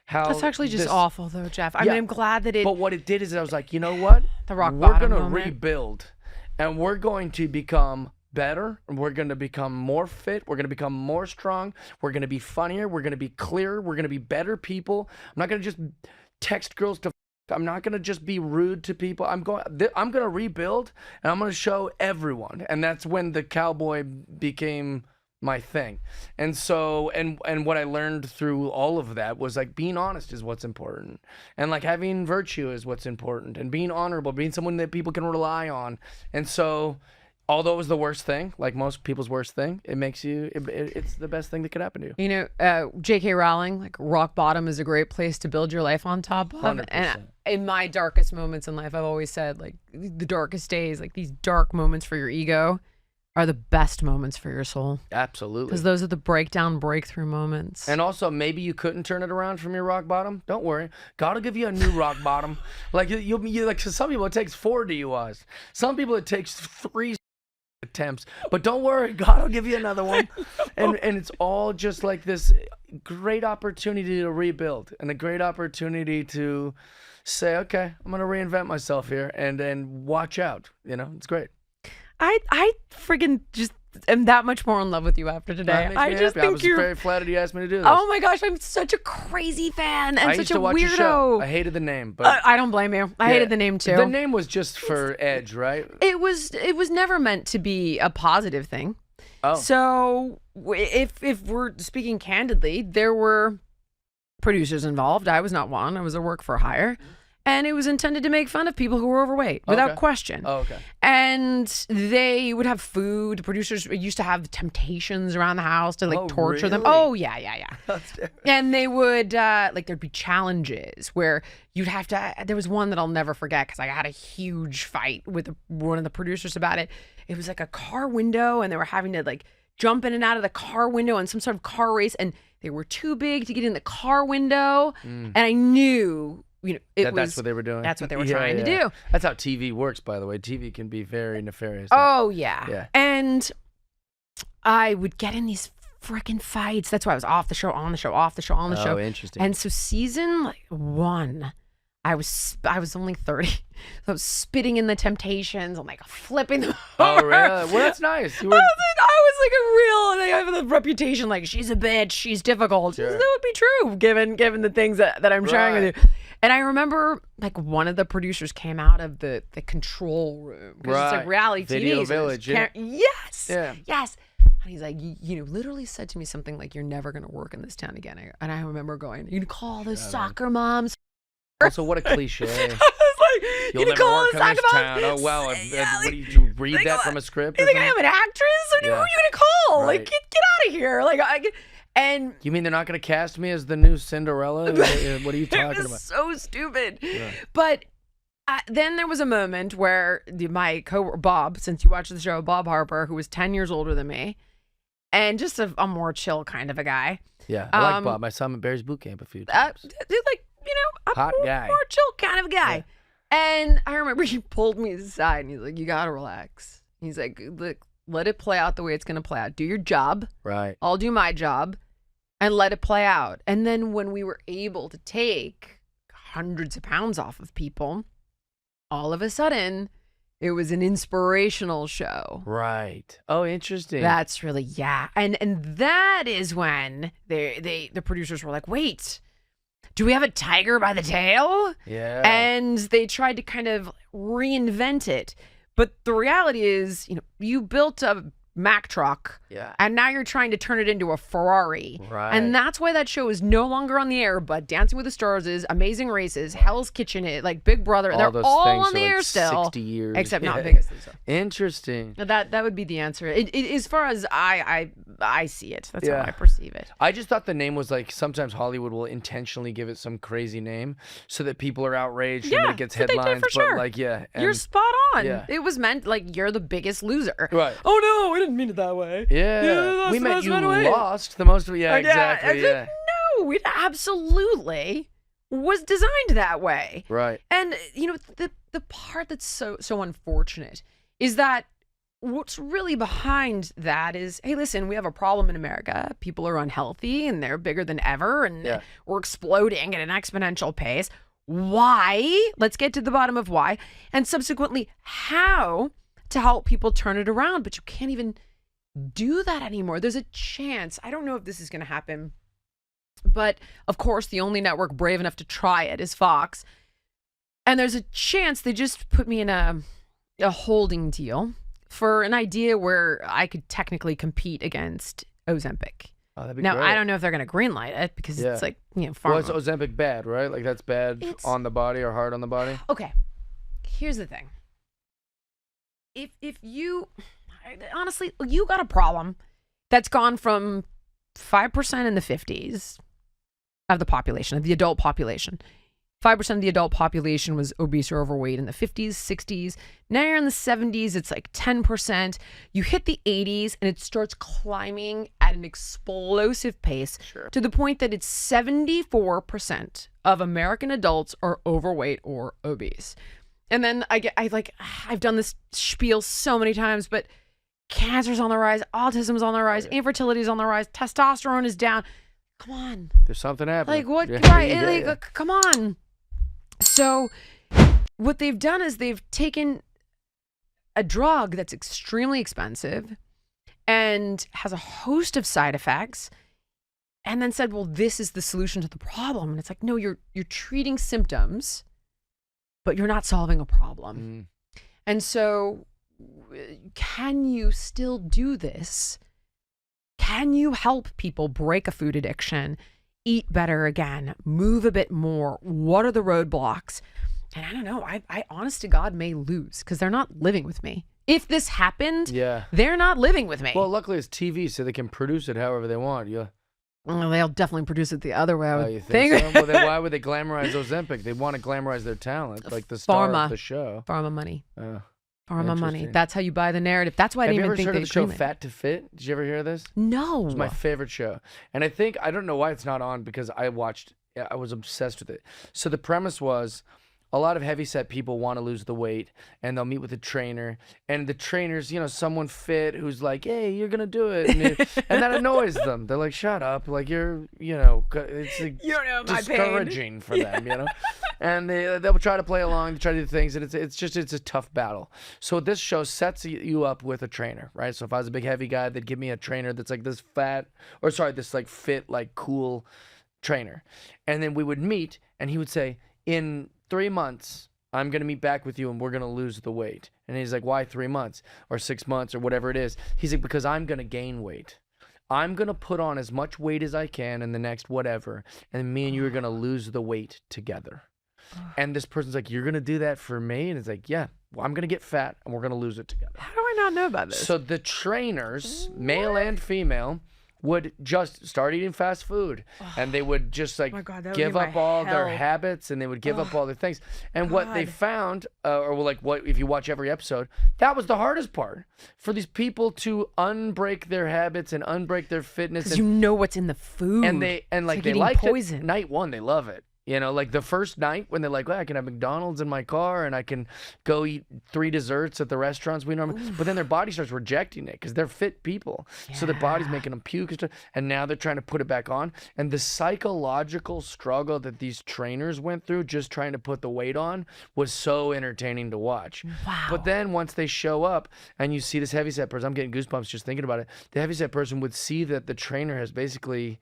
how. That's actually just this, awful, though, Jeff. I mean, I'm glad that it. But what it did is I was like, you know what? The rock We're bottom going to moment. rebuild, and we're going to become better, and we're going to become more fit, we're going to become more strong, we're going to be funnier, we're going to be clearer, we're going to be better people. I'm not going to just text girls to I'm not going to just be rude to people. I'm going to rebuild, and I'm going to show everyone. And that's when the cowboy became my thing. And so, and what I learned through all of that was like being honest is what's important, and like having virtue is what's important, and being honorable, being someone that people can rely on. And so, although it was the worst thing, like most people's worst thing, it makes you, it's the best thing that could happen to you. You know, J.K. Rowling, like, rock bottom is a great place to build your life on top of. 100%. And in my darkest moments in life, I've always said, like, the darkest days, like these dark moments for your ego are the best moments for your soul. Absolutely. Because those are the breakthrough moments. And also, maybe you couldn't turn it around from your rock bottom. Don't worry, God will give you a new rock bottom. Like you like some people it takes 4 DUIs. Some people it takes 3 attempts. But don't worry, God will give you another one. And it's all just like this great opportunity to rebuild, and a great opportunity to say, okay, I'm gonna reinvent myself here, and watch out. You know, it's great. I friggin' just am that much more in love with you after today. That makes me I just happy. I think was you're very flattered you asked me to do this. Oh my gosh, I'm such a crazy fan and I such used a to watch weirdo. your show. I hated the name, but I don't blame you. I hated the name too. The name was just for edge, right? It was never meant to be a positive thing. Oh. So if we're speaking candidly, there were producers involved. I was not one. I was a work for hire. And it was intended to make fun of people who were overweight, without question. Oh, okay. And they would have food. The producers used to have temptations around the house to like torture them. really? Oh, yeah. And they would, like, there'd be challenges where you'd have to, there was one that I'll never forget because I had a huge fight with one of the producers about it. It was like a car window, and they were having to like jump in and out of the car window in some sort of car race, and they were too big to get in the car window. And I knew, you know, That's what they were doing. That's what they were trying to do. That's how TV works, by the way. TV can be very nefarious. Oh, yeah. Yeah. And I would get in these freaking fights. That's why I was off the show, on the show, off the show, on the show. Oh, interesting. And so season 1, I was only 30. So I was spitting in the temptations. I'm like flipping them Oh, over. really? Well, that's nice. You were... I was like a real, I have the reputation like she's a bitch, she's difficult. Sure. That would be true given the things that I'm sharing with you. And I remember like one of the producers came out of the control room. Because it's like reality Video TV. So Village, there's yeah. Yes. Yeah. Yes. And he's like, you know, literally said to me something like, you're never going to work in this town again. And I remember going, you can call those soccer moms. Also, what a cliche. I was like, You'll you can never call work those in this soccer town. moms. Oh, wow. Yeah, What like, did you read like, that from a script? You or think I something? am an actress? Or who are you going to call? Like, Right. get out of here. Like, and You mean they're not going to cast me as the new Cinderella? What are you talking it was about? so stupid. Yeah. But then there was a moment where my Bob, since you watched the show, Bob Harper, who was 10 years older than me, and just a more chill kind of a guy. Yeah, I like Bob. I saw him at Barry's boot camp a few times. A Hot guy. more chill kind of a guy. Yeah. And I remember he pulled me aside and he's like, you got to relax. He's like, look, let it play out the way it's going to play out. Do your job. Right. I'll do my job and let it play out. And then when we were able to take hundreds of pounds off of people, all of a sudden, it was an inspirational show. Right. Oh, interesting. That's really, And that is when the producers were like, wait, do we have a tiger by the tail? Yeah. And they tried to kind of reinvent it. But the reality is, you built a Mack truck, and now you're trying to turn it into a Ferrari. Right. And that's why that show is no longer on the air, but Dancing with the Stars is, Amazing Races, Hell's Kitchen, like Big Brother. They're all on the air still. 60 years. Except not Biggest Loser. Interesting. That would be the answer. As far as I see it, that's how I perceive it. I just thought the name was like, sometimes Hollywood will intentionally give it some crazy name so that people are outraged and it gets headlines. They did for sure. You're spot on. Yeah. It was meant like you're the biggest loser. Right. Oh no, we didn't mean it that way. Yeah. We meant you lost the most. Yeah, exactly. Yeah. No, it absolutely was designed that way. Right. And the part that's so unfortunate is that what's really behind that is, hey, listen, we have a problem in America. People are unhealthy and they're bigger than ever and we're exploding at an exponential pace. Why? Let's get to the bottom of why. And subsequently, how to help people turn it around. But you can't even do that anymore. There's a chance. I don't know if this is going to happen. But of course, the only network brave enough to try it is Fox. And there's a chance they just put me in a holding deal for an idea where I could technically compete against Ozempic. Oh, that'd be now, great. I don't know if they're going to greenlight it because it's like, pharma. Well, it's Ozempic bad, right? Like that's bad on the body or hard on the body? Okay. Here's the thing. If you, honestly, you got a problem that's gone from 5% in the 50s of the population, of the adult population. 5% of the adult population was obese or overweight in the 50s, 60s. Now you're in the 70s, it's like 10%. You hit the 80s and it starts climbing at an explosive pace to the point that it's 74% of American adults are overweight or obese. And then I've done this spiel so many times, but cancer's on the rise, autism's on the rise, infertility's on the rise, testosterone is down. Come on. There's something happening. Like what? Come on. So what they've done is they've taken a drug that's extremely expensive and has a host of side effects and then said, well, this is the solution to the problem. And it's like, no, you're treating symptoms, but you're not solving a problem. And so can you still do this? Can you help people break a food addiction, eat better again, move a bit more? What are the roadblocks? And I don't know. I honest to God may lose because they're not living with me. If this happened, they're not living with me. Well, luckily it's TV, so they can produce it however they want. Well, they'll definitely produce it the other way, I would you think so? Well, then why would they glamorize Ozempic? They want to glamorize their talent, like the star of the show. Pharma money. Pharma money. That's how you buy the narrative. That's why I didn't even think Have you ever heard of the show it. Fat to Fit? Did you ever hear of this? No. It was my favorite show. And I don't know why it's not on because I was obsessed with it. So the premise was a lot of heavyset people want to lose the weight and they'll meet with a trainer and the trainer's, someone fit who's like, hey, you're going to do it. And that annoys them. They're like, shut up. Like it's like you don't know my discouraging for them, And they'll try to play along, try to do things. And it's a tough battle. So this show sets you up with a trainer, right? So if I was a big heavy guy, they'd give me a trainer that's like this this like fit, like cool trainer. And then we would meet and he would say, in 3 months, I'm going to meet back with you and we're going to lose the weight. And he's like, why 3 months or 6 months or whatever it is? He's like, because I'm going to gain weight. I'm going to put on as much weight as I can in the next whatever. And me and you are going to lose the weight together. And this person's like, you're going to do that for me? And it's like, yeah, well, I'm going to get fat and we're going to lose it together. How do I not know about this? So the trainers, male and female, would just start eating fast food, and they would just like my God, that would give be my up all their hell. habits, and they would give up all their things. And what they God. found, or like what if you watch every episode, that was the hardest part for these people to unbreak their habits and unbreak their fitness. Because you know what's in the food. And they like they eating like poison. Night one, they love it. You know, like the first night when they're like, well, I can have McDonald's in my car and I can go eat 3 desserts at the restaurants we normally. But then their body starts rejecting it because they're fit people. So their body's making them puke and stuff. And now they're trying to put it back on. And the psychological struggle that these trainers went through just trying to put the weight on was so entertaining to watch. Wow. But then once they show up and you see this heavyset person, I'm getting goosebumps just thinking about it. The heavyset person would see that the trainer has basically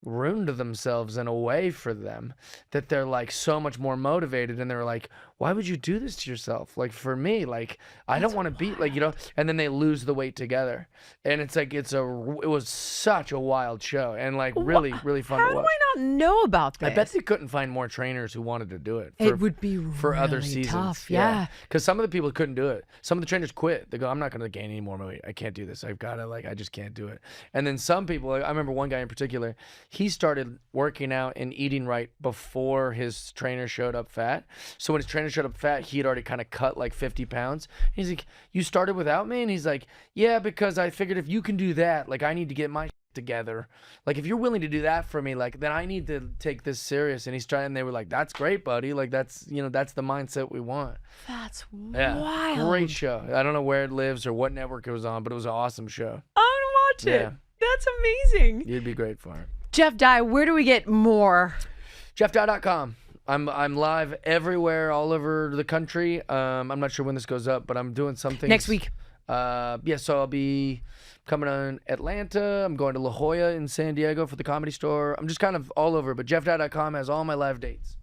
ruined themselves in a way for them, that they're like so much more motivated, and they're like, why would you do this to yourself? Like for me, like I don't want to be like, you know, and then they lose the weight together. And it's like it was such a wild show, and like really fun How to do watch. I not know about this? I bet they couldn't find more trainers who wanted to do it. It would be for other really seasons. tough, yeah. Because some of the people couldn't do it. Some of the trainers quit. They go, I'm not going to gain any more weight. I can't do this. I've got to I just can't do it. And then some people, I remember one guy in particular, he started working out and eating right before his trainer showed up fat. So when his trainer showed up fat, he had already kind of cut like 50 pounds. He's like, you started without me? And he's like, yeah, because I figured if you can do that, like I need to get my together. Like if you're willing to do that for me, like then I need to take this serious. And he's trying, and they were like, that's great, buddy. Like that's, you know, that's the mindset we want. That's Yeah. wild. Great show. I don't know where it lives or what network it was on, but it was an awesome show. I want to watch it. Yeah. That's amazing. You'd be great for it. Jeff Dye, where do we get more? JeffDye.com. I'm live everywhere, all over the country. I'm not sure when this goes up, but I'm doing something Next week. Yeah, so I'll be coming on Atlanta. I'm going to La Jolla in San Diego for the Comedy Store. I'm just kind of all over, but JeffDye.com has all my live dates.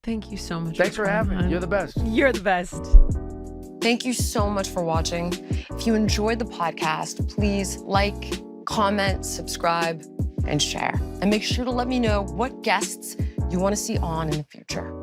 Thank you so much. Thanks for having me. coming You're on. the best. You're the best. Thank you so much for watching. If you enjoyed the podcast, please like, comment, subscribe, and share. And make sure to let me know what guests you want to see on in the future.